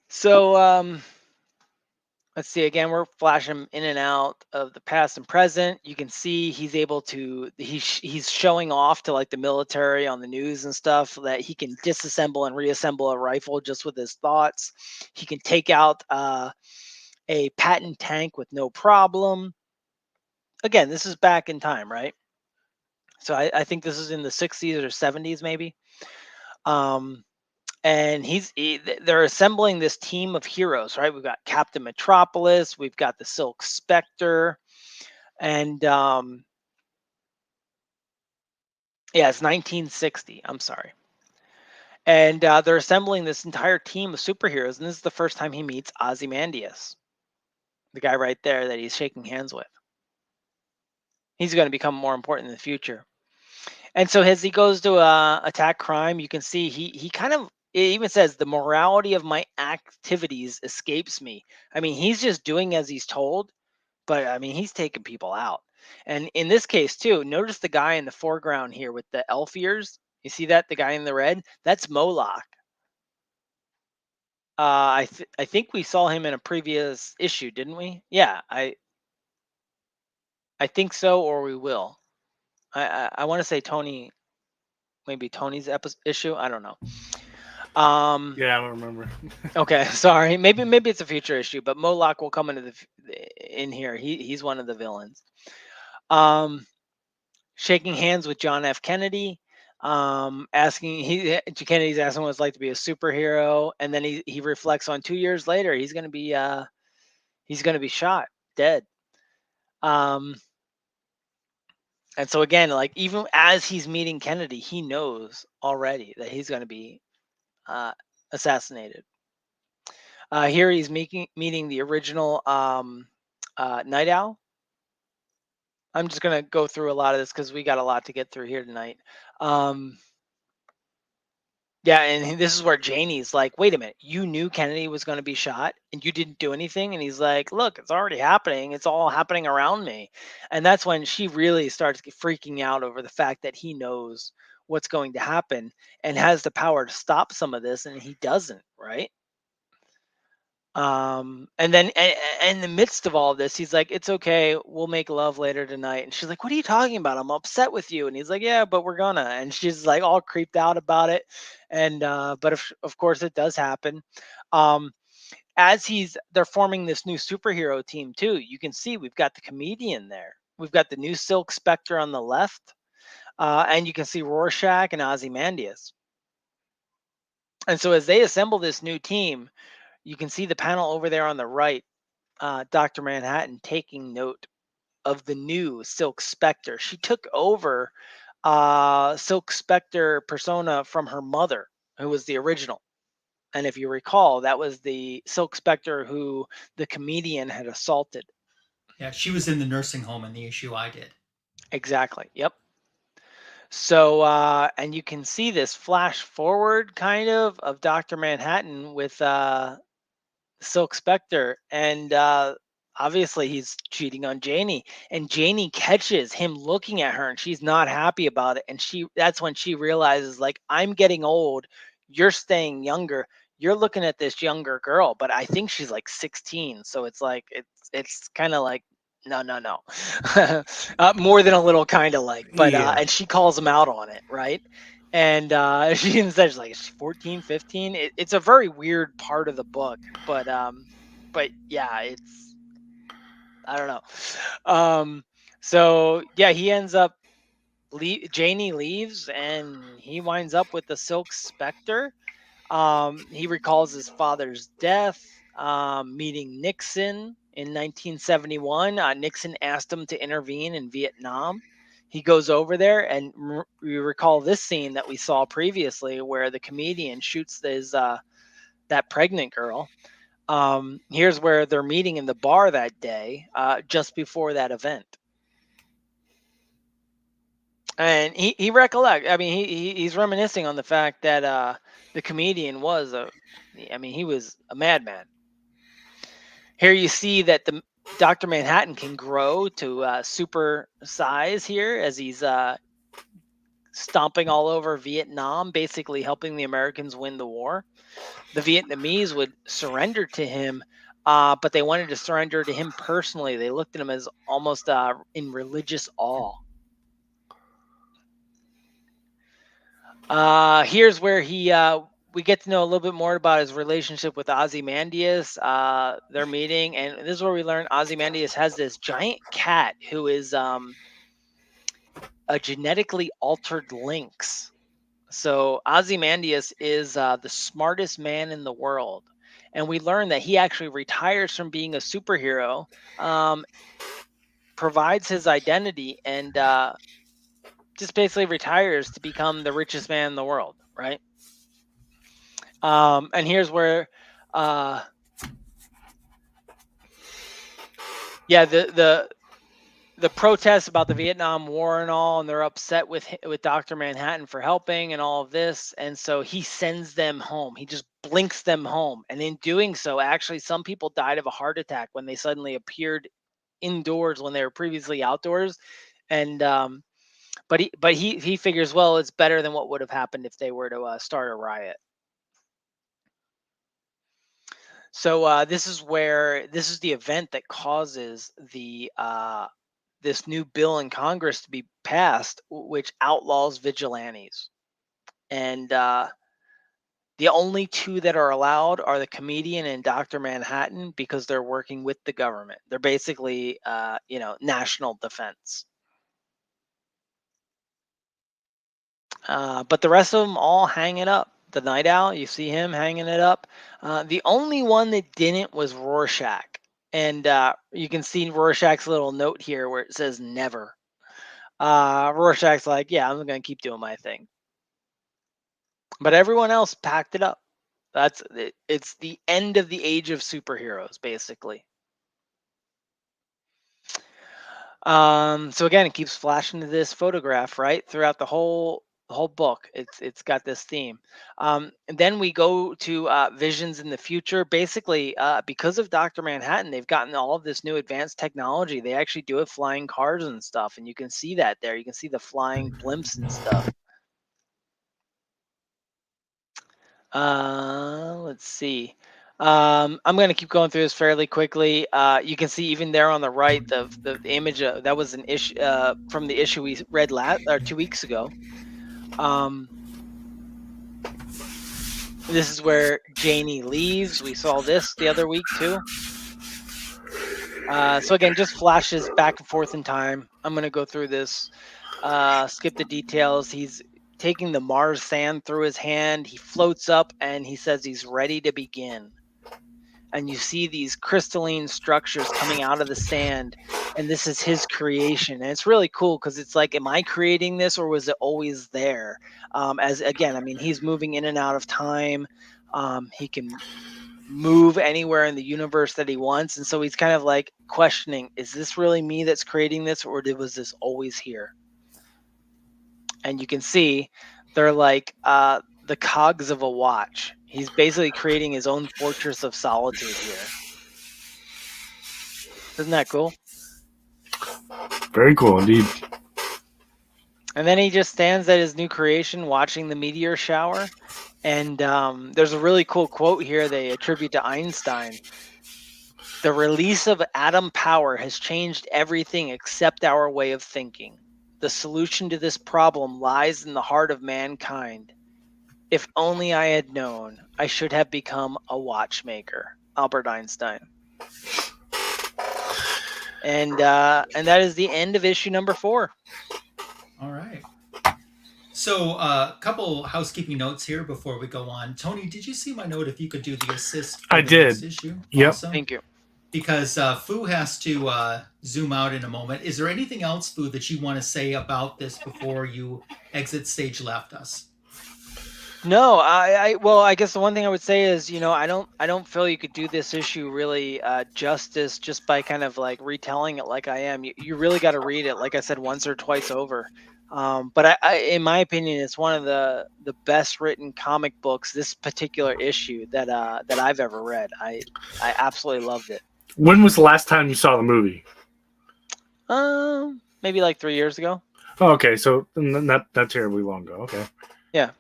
So let's see, again, we're flashing in and out of the past and present. You can see he's able to, he's showing off to like the military on the news and stuff that he can disassemble and reassemble a rifle just with his thoughts. He can take out a patent tank with no problem. Again, this is back in time, right? So I think this is in the 60s or 70s maybe. And they're assembling this team of heroes, right? We've got Captain Metropolis, we've got the Silk Spectre, and yeah, it's 1960. I'm sorry. And they're assembling this entire team of superheroes, and this is the first time he meets Ozymandias, the guy right there that he's shaking hands with. He's going to become more important in the future. And so as he goes to attack crime, you can see he kind of, it even says the morality of my activities escapes me. I mean, he's just doing as he's told, but I mean, he's taking people out. And in this case too, notice the guy in the foreground here with the elf ears. You see that, the guy in the red? That's Moloch. I think we saw him in a previous issue, didn't we? Yeah, I think so, or we will. I want to say Tony, maybe Tony's issue. I don't know. Yeah, I don't remember. Okay, sorry. Maybe it's a future issue, but Moloch will come into in here. He's one of the villains. Shaking hands with John F. Kennedy. Kennedy's asking what it's like to be a superhero, and then he reflects on 2 years later he's gonna be shot dead. And so again, like even as he's meeting Kennedy, he knows already that he's gonna be assassinated. Here he's meeting the original Nite Owl. I'm just gonna go through a lot of this because we got a lot to get through here tonight. Yeah, and this is where Janie's like, "Wait a minute, you knew Kennedy was going to be shot, and you didn't do anything?" And he's like, "Look, it's already happening. It's all happening around me." And that's when she really starts freaking out over the fact that he knows what's going to happen and has the power to stop some of this, and he doesn't, right? And then in the midst of all of this, he's like, "It's okay, we'll make love later tonight." And she's like, "What are you talking about? I'm upset with you." And he's like, "Yeah, but we're gonna." And she's like all creeped out about it. And but of course it does happen. Um, as they're forming this new superhero team too, you can see we've got the comedian there. We've got the new Silk Spectre on the left, and you can see Rorschach and Ozymandias. And so as they assemble this new team, you can see the panel over there on the right, Dr. Manhattan taking note of the new Silk Spectre. She took over Silk Spectre persona from her mother, who was the original. And if you recall, that was the Silk Spectre who the comedian had assaulted. Yeah, she was in the nursing home in the issue I did. Exactly. Yep. So, and you can see this flash forward kind of Dr. Manhattan with Silk Spectre, and obviously he's cheating on Janie, and Janie catches him looking at her, and she's not happy about it, and that's when she realizes, like, I'm getting old, you're staying younger, you're looking at this younger girl, but I think she's like 16, so it's like it's kind of like no. More than a little kind of like, but Yeah. and she calls him out on it, right? And she instead is like 14, 15. It's a very weird part of the book, but yeah, it's, I don't know. So yeah, he ends up Janie leaves and he winds up with the Silk Spectre. He recalls his father's death, meeting Nixon in 1971. Nixon asked him to intervene in Vietnam. He goes over there, and we recall this scene that we saw previously where the comedian shoots that pregnant girl. Here's where they're meeting in the bar that day, just before that event. And he recollect. I mean, he's reminiscing on the fact that the comedian was he was a madman. Here you see that the Dr. Manhattan can grow to super size here as he's stomping all over Vietnam, basically helping the Americans win the war. The Vietnamese would surrender to him, but they wanted to surrender to him personally. They looked at him as almost in religious awe. Here's where we get to know a little bit more about his relationship with Ozymandias. Their meeting, and this is where we learn Ozymandias has this giant cat who is a genetically altered lynx. So Ozymandias is the smartest man in the world, and we learn that he actually retires from being a superhero, provides his identity, and just basically retires to become the richest man in the world, right? And here's where, the protests about the Vietnam War and all, and they're upset with Dr. Manhattan for helping and all of this, and so he sends them home. He just blinks them home, and in doing so, actually, some people died of a heart attack when they suddenly appeared indoors when they were previously outdoors, and but he figures, well, it's better than what would have happened if they were to start a riot. So this is the event that causes the this new bill in Congress to be passed, which outlaws vigilantes. And the only two that are allowed are the comedian and Dr. Manhattan, because they're working with the government. They're basically, national defense. But the rest of them all hang it up. The Nite Owl, you see him hanging it up. The only one that didn't was Rorschach. And you can see Rorschach's little note here where it says never. Rorschach's like, yeah, I'm going to keep doing my thing. But everyone else packed it up. It's the end of the age of superheroes, basically. So again, it keeps flashing to this photograph, right? Throughout the whole book, it's got this theme. And then we go to visions in the future. Basically, because of Dr. Manhattan, they've gotten all of this new advanced technology. They actually do have flying cars and stuff, and you can see that there. You can see the flying blimps and stuff. Let's see. I'm going to keep going through this fairly quickly. You can see even there on the right, the image that was an issue from the issue we read 2 weeks ago. This is where Janie leaves. We saw this the other week too. So again, just flashes back and forth in time. I'm going to go through this, skip the details. He's taking the Mars sand through his hand. He floats up and he says he's ready to begin. And you see these crystalline structures coming out of the sand, and this is his creation. And it's really cool because it's like, am I creating this or was it always there? He's moving in and out of time. He can move anywhere in the universe that he wants. And so he's kind of like questioning, is this really me that's creating this, or was this always here? And you can see they're like the cogs of a watch. He's basically creating his own fortress of solitude here. Isn't that cool? Very cool indeed. And then he just stands at his new creation watching the meteor shower. And there's a really cool quote here they attribute to Einstein. The release of atom power has changed everything except our way of thinking. The solution to this problem lies in the heart of mankind. If only I had known, I should have become a watchmaker. Albert Einstein. And that is the end of issue number 4. All right. So a couple housekeeping notes here before we go on. Tony, did you see my note if you could do the assist for I the did. next issue? Yep. Awesome. Thank you. Because Fu has to zoom out in a moment. Is there anything else, Fu, that you want to say about this before you exit stage left us? No, well, I guess the one thing I would say is, I don't feel you could do this issue really justice just by kind of like retelling it like I am. You really got to read it, like I said, once or twice over. But in my opinion, it's one of the best written comic books. This particular issue that I've ever read. I absolutely loved it. When was the last time you saw the movie? Maybe like 3 years ago. Oh, okay, so not terribly long ago. Okay. Yeah.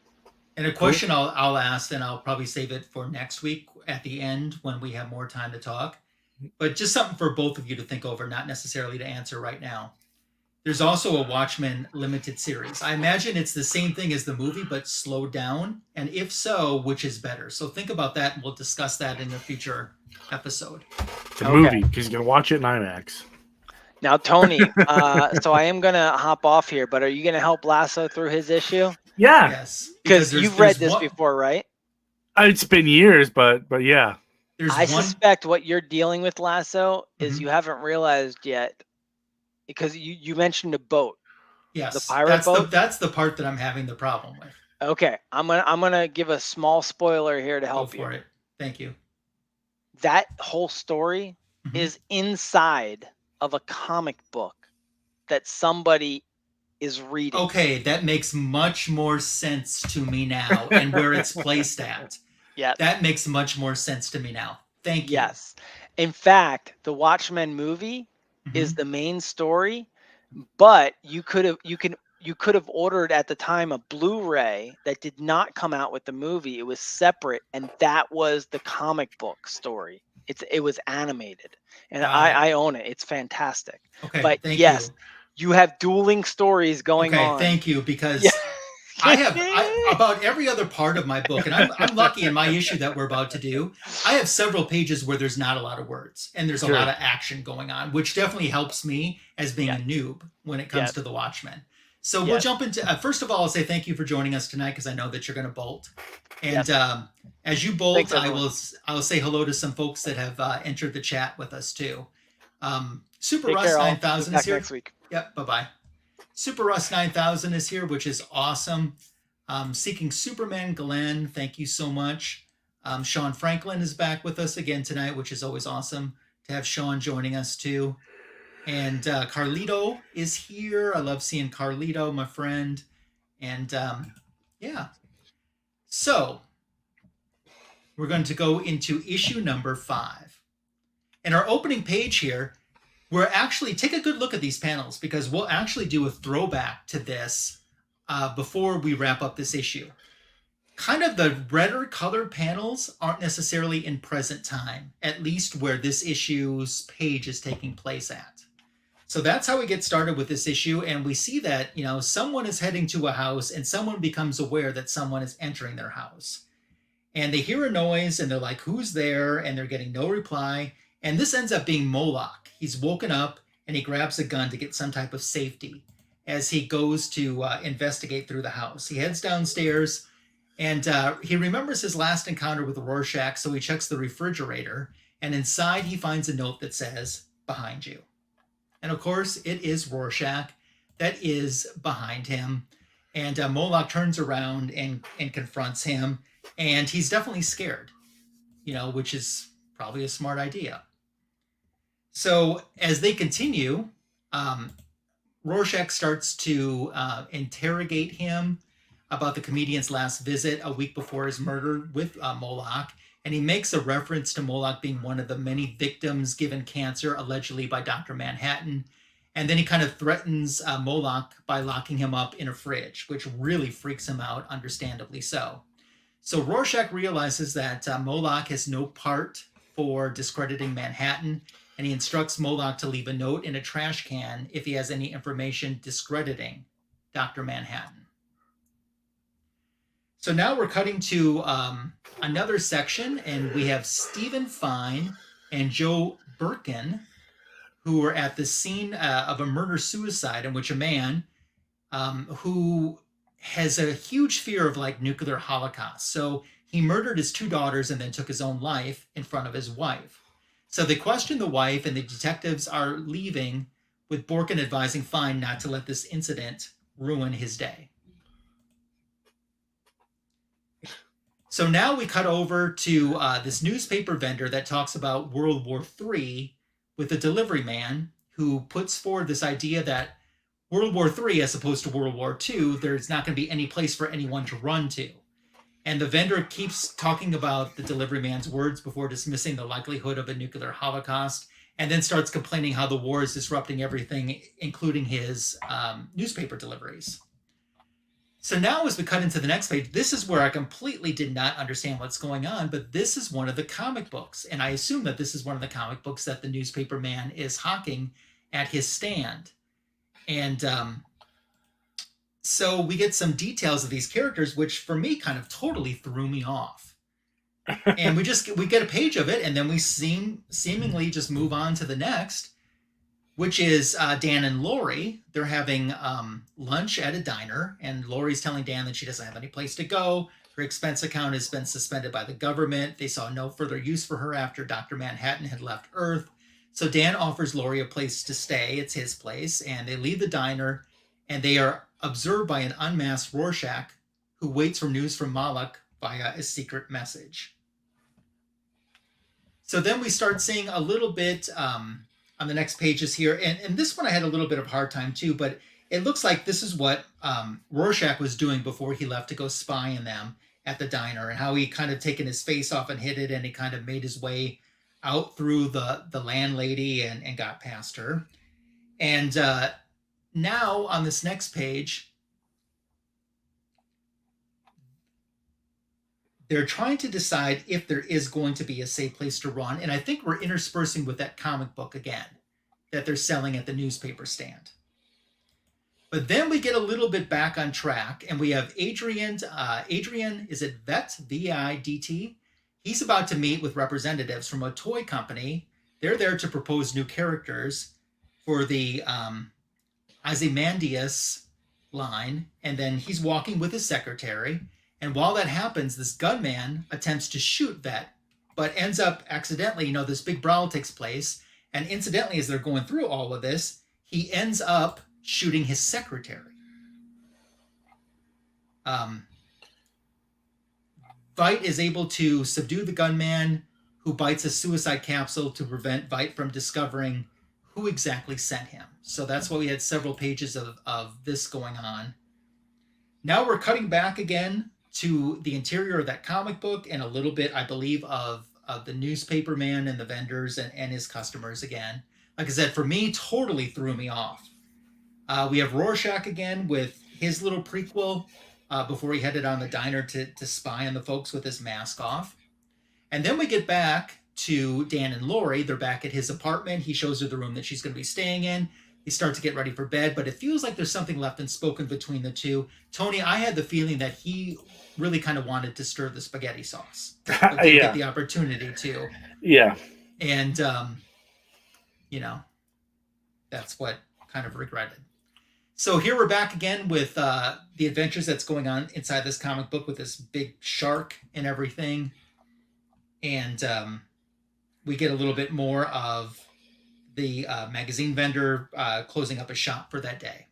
And a question I'll ask, and I'll probably save it for next week at the end when we have more time to talk. But just something for both of you to think over, not necessarily to answer right now. There's also a Watchmen limited series. I imagine it's the same thing as the movie, but slowed down. And if so, which is better? So think about that, and we'll discuss that in a future episode. The movie, because you're going to watch it in IMAX. Now, Tony, so I am going to hop off here, but are you going to help Lasso through his issue? Yeah. Yes. Because you've read this before, right? It's been years, but yeah. I suspect what you're dealing with, Lasso, is you haven't realized yet, because you mentioned a boat. Yes. The pirate boat? That's the part that I'm having the problem with. Okay. I'm gonna give a small spoiler here to help Go for you. it. Thank you. That whole story is inside of a comic book that somebody is reading. Okay, that makes much more sense to me now, and where it's placed at. Yeah. That makes much more sense to me now. Thank you. Yes. In fact, the Watchmen movie is the main story, but you could have ordered at the time a Blu-ray that did not come out with the movie. It was separate, and that was the comic book story. It was animated, and I own it. It's fantastic. Okay, but thank yes, you. You have dueling stories going on. Okay, thank you, because I have about every other part of my book, and I'm lucky in my issue that we're about to do. I have several pages where there's not a lot of words, and there's a lot of action going on, which definitely helps me as being a noob when it comes to the Watchmen. So we'll jump into, first of all, I'll say thank you for joining us tonight, because I know that you're going to bolt. And as you bolt, thanks, I'll say hello to some folks that have entered the chat with us too. Super Take Russ care, 9000 is here. Next week. Yep, bye-bye. Super Russ 9000 is here, which is awesome. Seeking Superman, Glenn, thank you so much. Sean Franklin is back with us again tonight, which is always awesome to have Sean joining us too. And Carlito is here. I love seeing Carlito, my friend. And yeah. So we're going to go into issue number 5. And our opening page here, we're actually, take a good look at these panels, because we'll actually do a throwback to this before we wrap up this issue. Kind of the redder colored panels aren't necessarily in present time, at least where this issue's page is taking place at. So that's how we get started with this issue, and we see that, someone is heading to a house, and someone becomes aware that someone is entering their house. And they hear a noise, and they're like, who's there? And they're getting no reply. And this ends up being Moloch. He's woken up, and he grabs a gun to get some type of safety as he goes to investigate through the house. He heads downstairs, and he remembers his last encounter with Rorschach, so he checks the refrigerator, and inside he finds a note that says, behind you. And of course, it is Rorschach that is behind him. And Moloch turns around and confronts him, and he's definitely scared, which is probably a smart idea. So as they continue, Rorschach starts to interrogate him about the comedian's last visit a week before his murder with Moloch. And he makes a reference to Moloch being one of the many victims given cancer, allegedly by Dr. Manhattan. And then he kind of threatens Moloch by locking him up in a fridge, which really freaks him out, understandably so. So Rorschach realizes that Moloch has no part for discrediting Manhattan, and he instructs Moloch to leave a note in a trash can if he has any information discrediting Dr. Manhattan. So now we're cutting to another section, and we have Stephen Fine and Joe Birkin, who are at the scene of a murder-suicide in which a man who has a huge fear of nuclear holocaust. So he murdered his 2 daughters and then took his own life in front of his wife. So they question the wife, and the detectives are leaving, with Birkin advising Fine not to let this incident ruin his day. So now we cut over to this newspaper vendor that talks about World War III with a delivery man who puts forward this idea that World War III, as opposed to World War II, there's not going to be any place for anyone to run to. And the vendor keeps talking about the delivery man's words before dismissing the likelihood of a nuclear holocaust, and then starts complaining how the war is disrupting everything, including his newspaper deliveries. So now as we cut into the next page, this is where I completely did not understand what's going on, but this is one of the comic books. And I assume that this is one of the comic books that the newspaper man is hawking at his stand. And so we get some details of these characters, which for me kind of totally threw me off. And we get a page of it, and then we seemingly just move on to the next, which is Dan and Laurie. They're having lunch at a diner, and Laurie's telling Dan that she doesn't have any place to go. Her expense account has been suspended by the government. They saw no further use for her after Dr. Manhattan had left Earth. So Dan offers Laurie a place to stay. It's his place, and they leave the diner, and they are observed by an unmasked Rorschach who waits for news from Moloch via a secret message. So then we start seeing a little bit on the next pages here. And this one I had a little bit of a hard time too, but it looks like this is what Rorschach was doing before he left to go spy on them at the diner, and how he kind of taken his face off and hid it, and he kind of made his way out through the landlady and got past her. And now on this next page, they're trying to decide if there is going to be a safe place to run. And I think we're interspersing with that comic book again that they're selling at the newspaper stand. But then we get a little bit back on track, and we have Adrian, is it Veidt, V-I-D-T? He's about to meet with representatives from a toy company. They're there to propose new characters for the Ozymandias line, and then he's walking with his secretary. And while that happens, this gunman attempts to shoot Veidt, but ends up accidentally, this big brawl takes place. And incidentally, as they're going through all of this, he ends up shooting his secretary. Veidt is able to subdue the gunman, who bites a suicide capsule to prevent Veidt from discovering who exactly sent him. So that's why we had several pages of this going on. Now we're cutting back again to the interior of that comic book, and a little bit, I believe, of the newspaper man and the vendors and his customers again. Like I said, for me, totally threw me off. We have Rorschach again with his little prequel before he headed on the diner to spy on the folks with his mask off. And then we get back to Dan and Laurie. They're back at his apartment. He shows her the room that she's going to be staying in. They start to get ready for bed, but it feels like there's something left unspoken between the two. Tony, I had the feeling that he really kind of wanted to stir the spaghetti sauce. But didn't get the opportunity to. Yeah. And, that's what kind of regretted. So here we're back again with the adventures that's going on inside this comic book with this big shark and everything. And we get a little bit more of the magazine vendor closing up a shop for that day.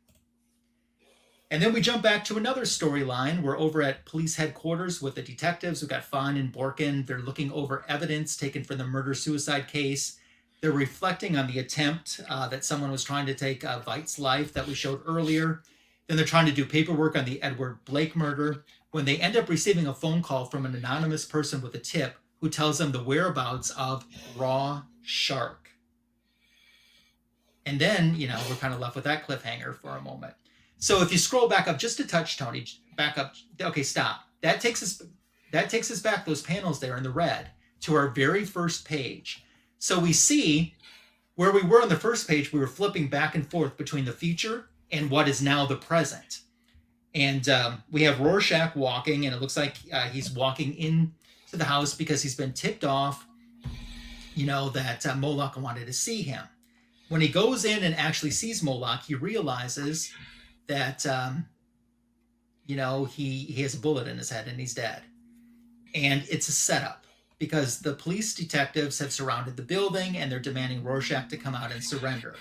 And then we jump back to another storyline. We're over at police headquarters with the detectives. We've got Fahn and Borkin. They're looking over evidence taken from the murder-suicide case. They're reflecting on the attempt that someone was trying to take Veidt's life that we showed earlier. Then they're trying to do paperwork on the Edward Blake murder, when they end up receiving a phone call from an anonymous person with a tip who tells them the whereabouts of Rorschach. And then, we're kind of left with that cliffhanger for a moment. So if you scroll back up just a touch, Tony, back up. Okay, stop. That takes us back, those panels there in the red, to our very first page. So we see where we were on the first page, we were flipping back and forth between the future and what is now the present. And we have Rorschach walking, and it looks like he's walking into the house because he's been tipped off, that Moloch wanted to see him. When he goes in and actually sees Moloch, he realizes that, he has a bullet in his head and he's dead. And it's a setup because the police detectives have surrounded the building and they're demanding Rorschach to come out and surrender.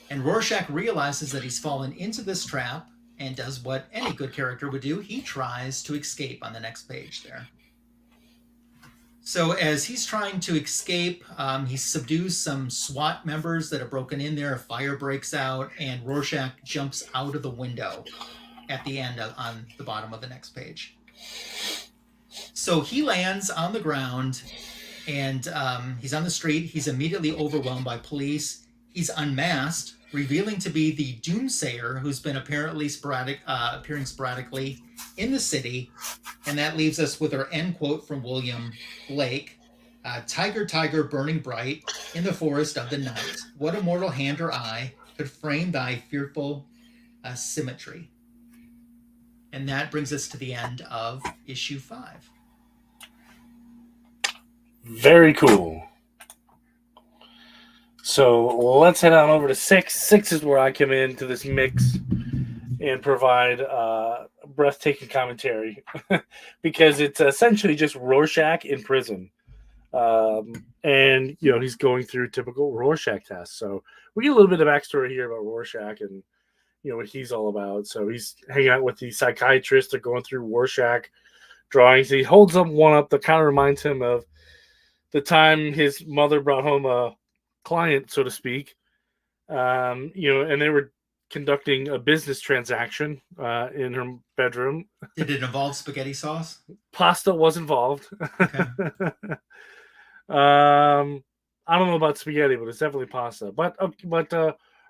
And Rorschach realizes that he's fallen into this trap and does what any good character would do. He tries to escape on the next page there. So as he's trying to escape, he subdues some SWAT members that have broken in there. A fire breaks out, and Rorschach jumps out of the window at the end on the bottom of the next page. So he lands on the ground, and he's on the street. He's immediately overwhelmed by police. He's unmasked, revealing to be the Doomsayer, who's been apparently appearing sporadically in the city. And that leaves us with our end quote from William Blake. Tiger, tiger, burning bright in the forest of the night. What a mortal hand or eye could frame thy fearful symmetry. And that brings us to the end of issue 5. Very cool. So let's head on over to 6. 6 is where I come into this mix and provide breathtaking commentary because it's essentially just Rorschach in prison. And, he's going through typical Rorschach tests. So we get a little bit of backstory here about Rorschach and, what he's all about. So he's hanging out with the psychiatrist. They're going through Rorschach drawings. He holds up one up that kind of reminds him of the time his mother brought home a client, so to speak. And they were conducting a business transaction in her bedroom. Did it involve spaghetti sauce? Pasta was involved. Okay. I don't know about spaghetti, but it's definitely pasta. But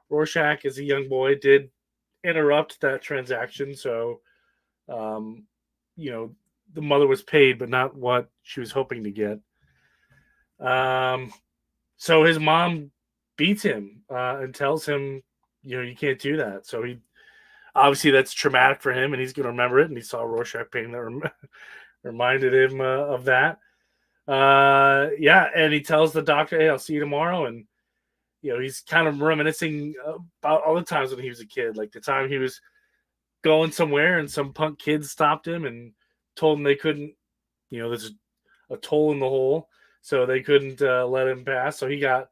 Rorschach, as a young boy, did interrupt that transaction. So, the mother was paid, but not what she was hoping to get. So his mom beats him and tells him, you can't do that. So he obviously that's traumatic for him, and he's going to remember it. And he saw Rorschach painting that reminded him of that. And he tells the doctor, "Hey, I'll see you tomorrow." And he's kind of reminiscing about all the times when he was a kid, like the time he was going somewhere and some punk kids stopped him and told him they couldn't. There's a toll in the hole, so they couldn't let him pass. So he got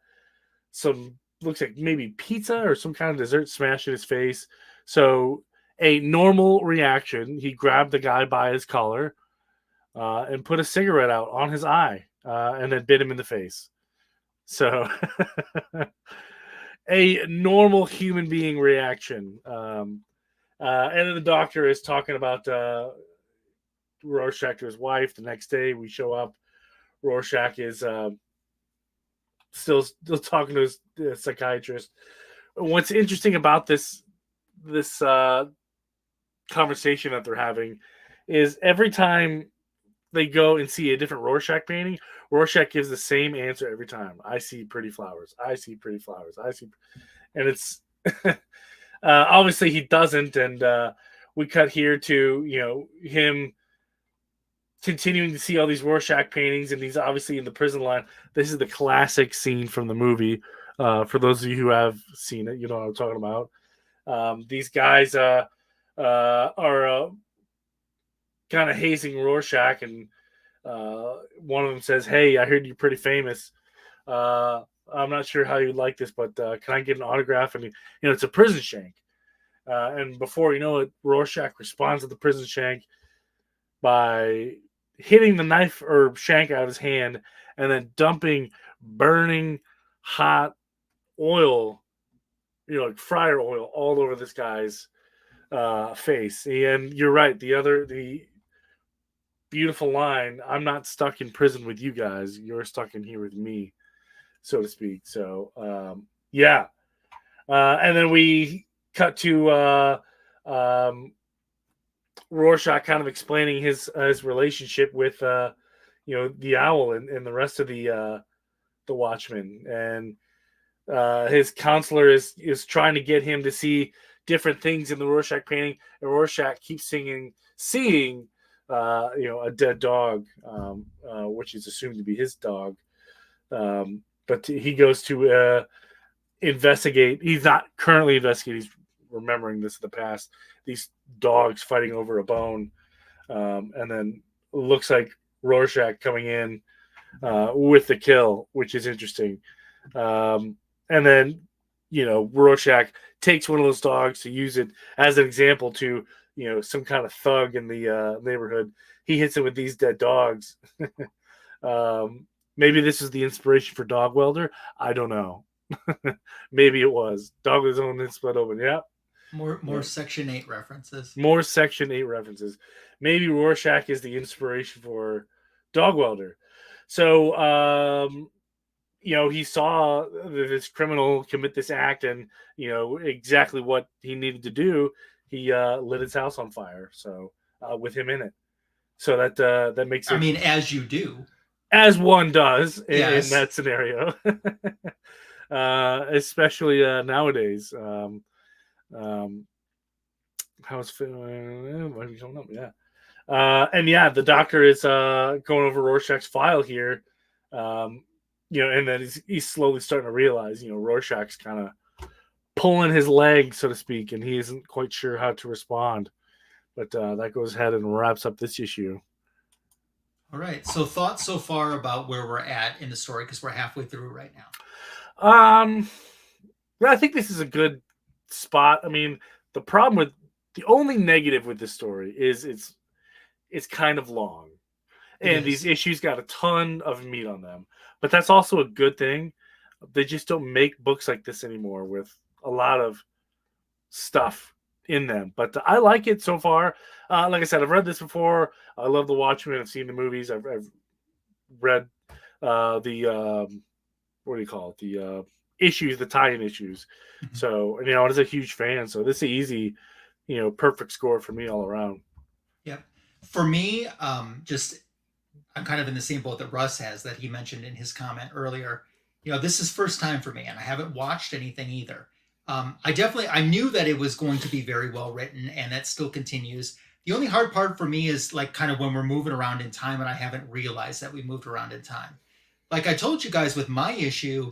some, looks like maybe pizza or some kind of dessert smashed in his face. So a normal reaction, he grabbed the guy by his collar and put a cigarette out on his eye and then bit him in the face. So a normal human being reaction. And then the doctor is talking about Rorschach to his wife. The next day we show up. Rorschach is still talking to his psychiatrist. What's interesting about this conversation that they're having is every time they go and see a different Rorschach painting, Rorschach gives the same answer every time. I see pretty flowers. I see pretty flowers. And it's obviously he doesn't. And we cut here to him continuing to see all these Rorschach paintings, and he's obviously in the prison line. This is the classic scene from the movie. For those of you who have seen it, you know what I'm talking about. These guys are kind of hazing Rorschach, and one of them says, "Hey, I heard you're pretty famous. I'm not sure how you like this, but can I get an autograph?" And it's a prison shank. And before you know it, Rorschach responds to the prison shank by hitting the knife or shank out of his hand and then dumping burning hot oil, like fryer oil, all over this guy's face. And you're right. The beautiful line, "I'm not stuck in prison with you guys. You're stuck in here with me," so to speak. So, and then we cut to Rorschach kind of explaining his relationship with the Owl and the rest of the Watchmen, and his counselor is trying to get him to see different things in the Rorschach painting, and Rorschach keeps seeing a dead dog, which is assumed to be his dog, but he goes to investigate. He's not currently investigating. He's remembering this in the past. These dogs fighting over a bone, and then looks like Rorschach coming in with the kill, which is interesting. And then Rorschach takes one of those dogs to use it as an example to some kind of thug in the neighborhood. He hits it with these dead dogs. Maybe this is the inspiration for Dog Welder. I don't know. Maybe it was. Dog was on and split open. Yeah. More Section 8 references. More Section 8 references. Maybe Rorschach is the inspiration for Dog Welder. So, he saw this criminal commit this act and, exactly what he needed to do. He lit his house on fire. So, with him in it. So that makes it. I mean, as you do. As one does in that scenario. Especially nowadays. How's feeling? Yeah. The doctor is going over Rorschach's file here. And then he's slowly starting to realize, Rorschach's kind of pulling his leg, so to speak, and he isn't quite sure how to respond. But that goes ahead and wraps up this issue. All right. So thoughts so far about where we're at in the story, because we're halfway through right now. I think this is a good spot. I mean, the only negative with this story is it's kind of long. And these issues got a ton of meat on them. But that's also a good thing. They just don't make books like this anymore with a lot of stuff in them. But I like it so far. Like I said, I've read this before. I love the Watchmen. I've seen the movies. I've read the what do you call it? The issues, the tie-in issues. Mm-hmm. So, I was a huge fan. So this is easy, perfect score for me all around. Yep. For me, I'm kind of in the same boat that Russ has, that he mentioned in his comment earlier. This is first time for me, and I haven't watched anything either. I knew that it was going to be very well written, and that still continues. The only hard part for me is like kind of when we're moving around in time, and I haven't realized that we moved around in time. Like I told you guys with my issue,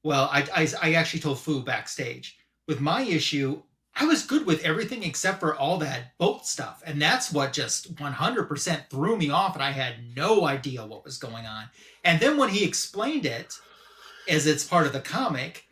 well, I actually told Fu backstage. With my issue, I was good with everything except for all that boat stuff. And that's what just 100% threw me off, and I had no idea what was going on. And then when he explained it as it's part of the comic,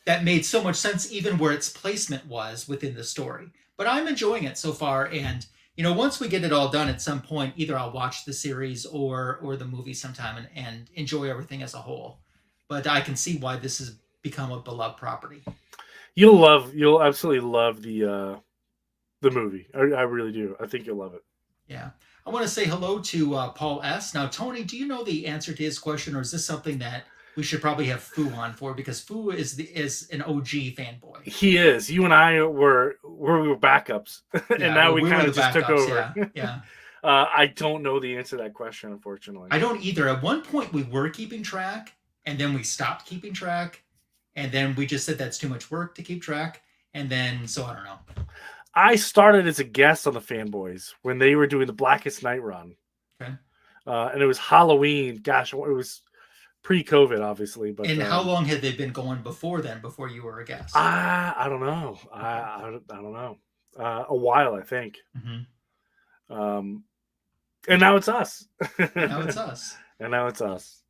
that made so much sense, even where its placement was within the story. But I'm enjoying it so far. And, once we get it all done at some point, either I'll watch the series or the movie sometime and enjoy everything as a whole. But I can see why this has become a beloved property. You'll absolutely love the movie. I really do. I think you'll love it. Yeah. I want to say hello to Paul S. Now, Tony, do you know the answer to his question, or is this something that we should probably have Fu on for, because Fu is an OG fanboy? He is. You and I were backups, and now we kind of just took over. Yeah. I don't know the answer to that question, unfortunately. I don't either. At one point, we were keeping track, and then we stopped keeping track, and then we just said that's too much work to keep track, and then so I don't know. I started as a guest on the Fanboys when they were doing the Blackest Night run. Okay. And it was Halloween. Gosh, it was pre-COVID, obviously. But how long had they been going before then, before you were a guest? I don't know. I don't know. A while, I think. Mm-hmm. And now it's us. And now it's us.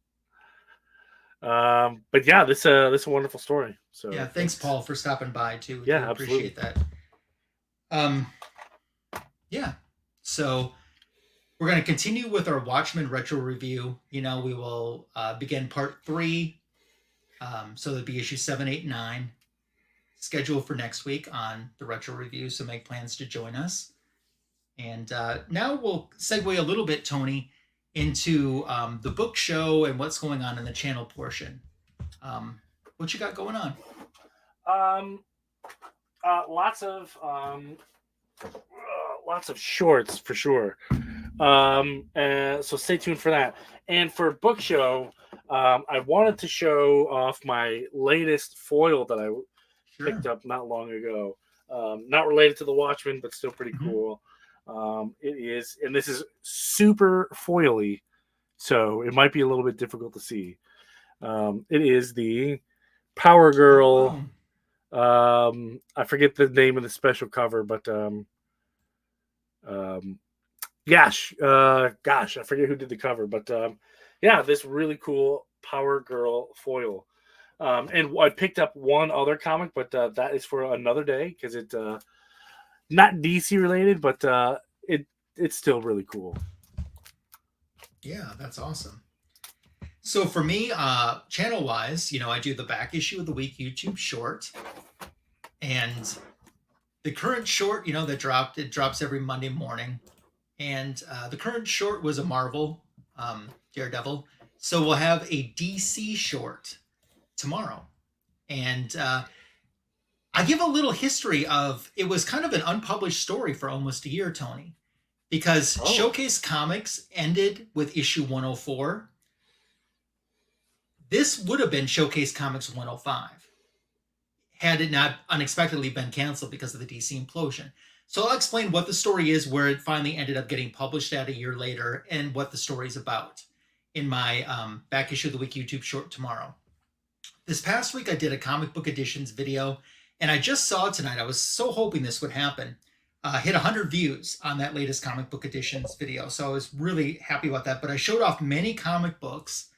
But yeah, this is a wonderful story. So yeah, thanks Paul for stopping by too. Yeah, appreciate that. Yeah. So we're going to continue with our Watchmen retro review. We will begin part 3. So there'll be issue 7, 8, 9 scheduled for next week on the retro review. So make plans to join us. And now we'll segue a little bit, Tony, into the book show and what's going on in the channel portion. What you got going on? Lots of shorts for sure. So stay tuned for that. And for book show, I wanted to show off my latest foil that I picked up not long ago. Not related to the Watchmen, but still pretty cool. It is, and this is super foily, so it might be a little bit difficult to see. It is the Power Girl. I forget the name of the special cover, but gosh, I forget who did the cover, but yeah, this really cool Power Girl foil. And I picked up one other comic, but that is for another day because it not DC related, but it's still really cool. Yeah, that's awesome. So for me, channel wise, I do the back issue of the week YouTube short, and the current short, it drops every Monday morning, and the current short was a Marvel, Daredevil. So we'll have a DC short tomorrow, and I give a little history of it was kind of an unpublished story for almost a year, Tony, because Showcase Comics ended with issue 104. This would have been Showcase Comics 105 had it not unexpectedly been canceled because of the DC implosion. So I'll explain what the story is, where it finally ended up getting published at a year later, and what the story is about in my back issue of the week YouTube short tomorrow. This past week, I did a comic book editions video, and I just saw it tonight. I was so hoping this would happen. Hit 100 views on that latest comic book editions video, so I was really happy about that. But I showed off many comic books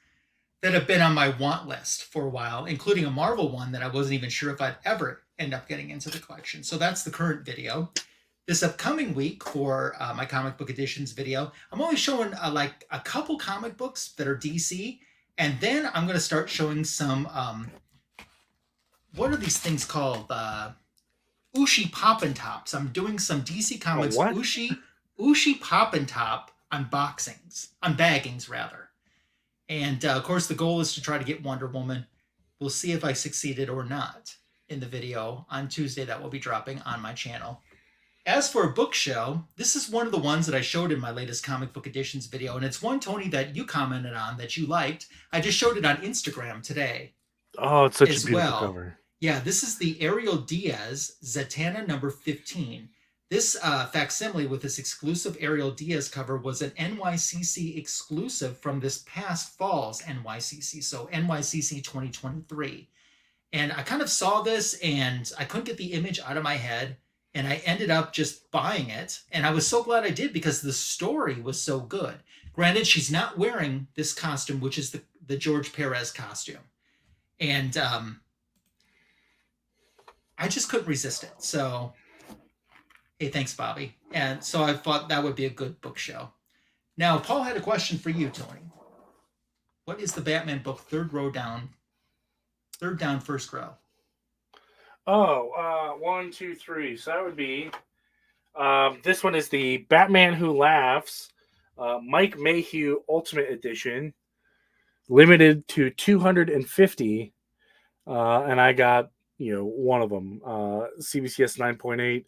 that have been on my want list for a while, including a Marvel one that I wasn't even sure if I'd ever end up getting into the collection. So that's the current video. This upcoming week for my comic book editions video, I'm only showing like a couple comic books that are DC, and then I'm going to start showing some, what are these things called? Ushi Poppin' Tops. I'm doing some DC Comics Ushi Poppin' Top unbaggings rather. And of course, the goal is to try to get Wonder Woman. We'll see if I succeeded or not in the video on Tuesday that will be dropping on my channel. As for a book show, this is one of the ones that I showed in my latest comic book editions video. And it's one, Tony, that you commented on that you liked. I just showed it on Instagram today. Oh, it's such a beautiful cover. Yeah, this is the Ariel Diaz Zatanna number 15. This facsimile with this exclusive Ariel Diaz cover was an NYCC exclusive from this past fall's NYCC, so NYCC 2023. And I kind of saw this and I couldn't get the image out of my head, and I ended up just buying it. And I was so glad I did because the story was so good. Granted, she's not wearing this costume, which is the George Perez costume. And I just couldn't resist it. So... hey, thanks, Bobby. And so I thought that would be a good book show. Now, Paul had a question for you, Tony. What is the Batman book, third down, first row? Oh, 1, 2, 3. So that would be, this one is the Batman Who Laughs, Mike Mayhew Ultimate Edition, limited to 250. And I got, one of them, CBCS 9.8.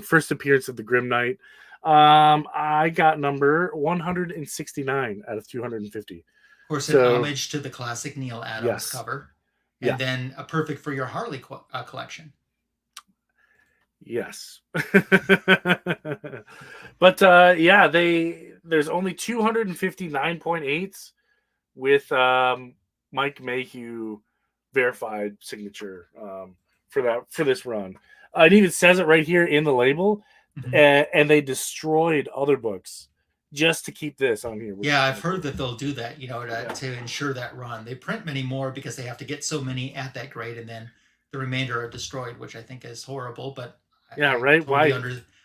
First appearance of the Grim Knight. I got number 169 out of 250. Of course, an homage to the classic Neil Adams cover. And then a perfect for your Harley collection. Yes. But there's only 250 9.8s with Mike Mayhew verified signature for this run. It even says it right here in the label, and they destroyed other books just to keep this on here. Yeah, I've heard that they'll do that, to ensure that run. They print many more because they have to get so many at that grade, and then the remainder are destroyed, which I think is horrible. But right? Why?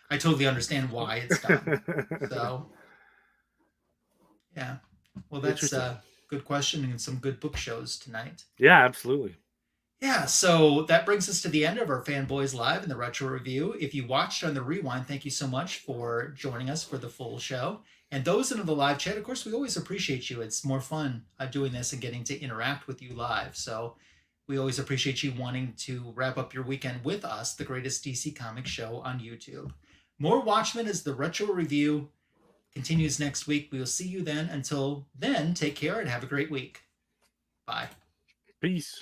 I totally understand why it's done. So, yeah. Well, that's a good question and some good book shows tonight. Yeah, absolutely. Yeah, so that brings us to the end of our Fanboys Live and the Retro Review. If you watched on the rewind, thank you so much for joining us for the full show. And those in the live chat, of course, we always appreciate you. It's more fun doing this and getting to interact with you live. So we always appreciate you wanting to wrap up your weekend with us, the greatest DC Comics show on YouTube. More Watchmen as the Retro Review continues next week. We will see you then. Until then, take care and have a great week. Bye. Peace.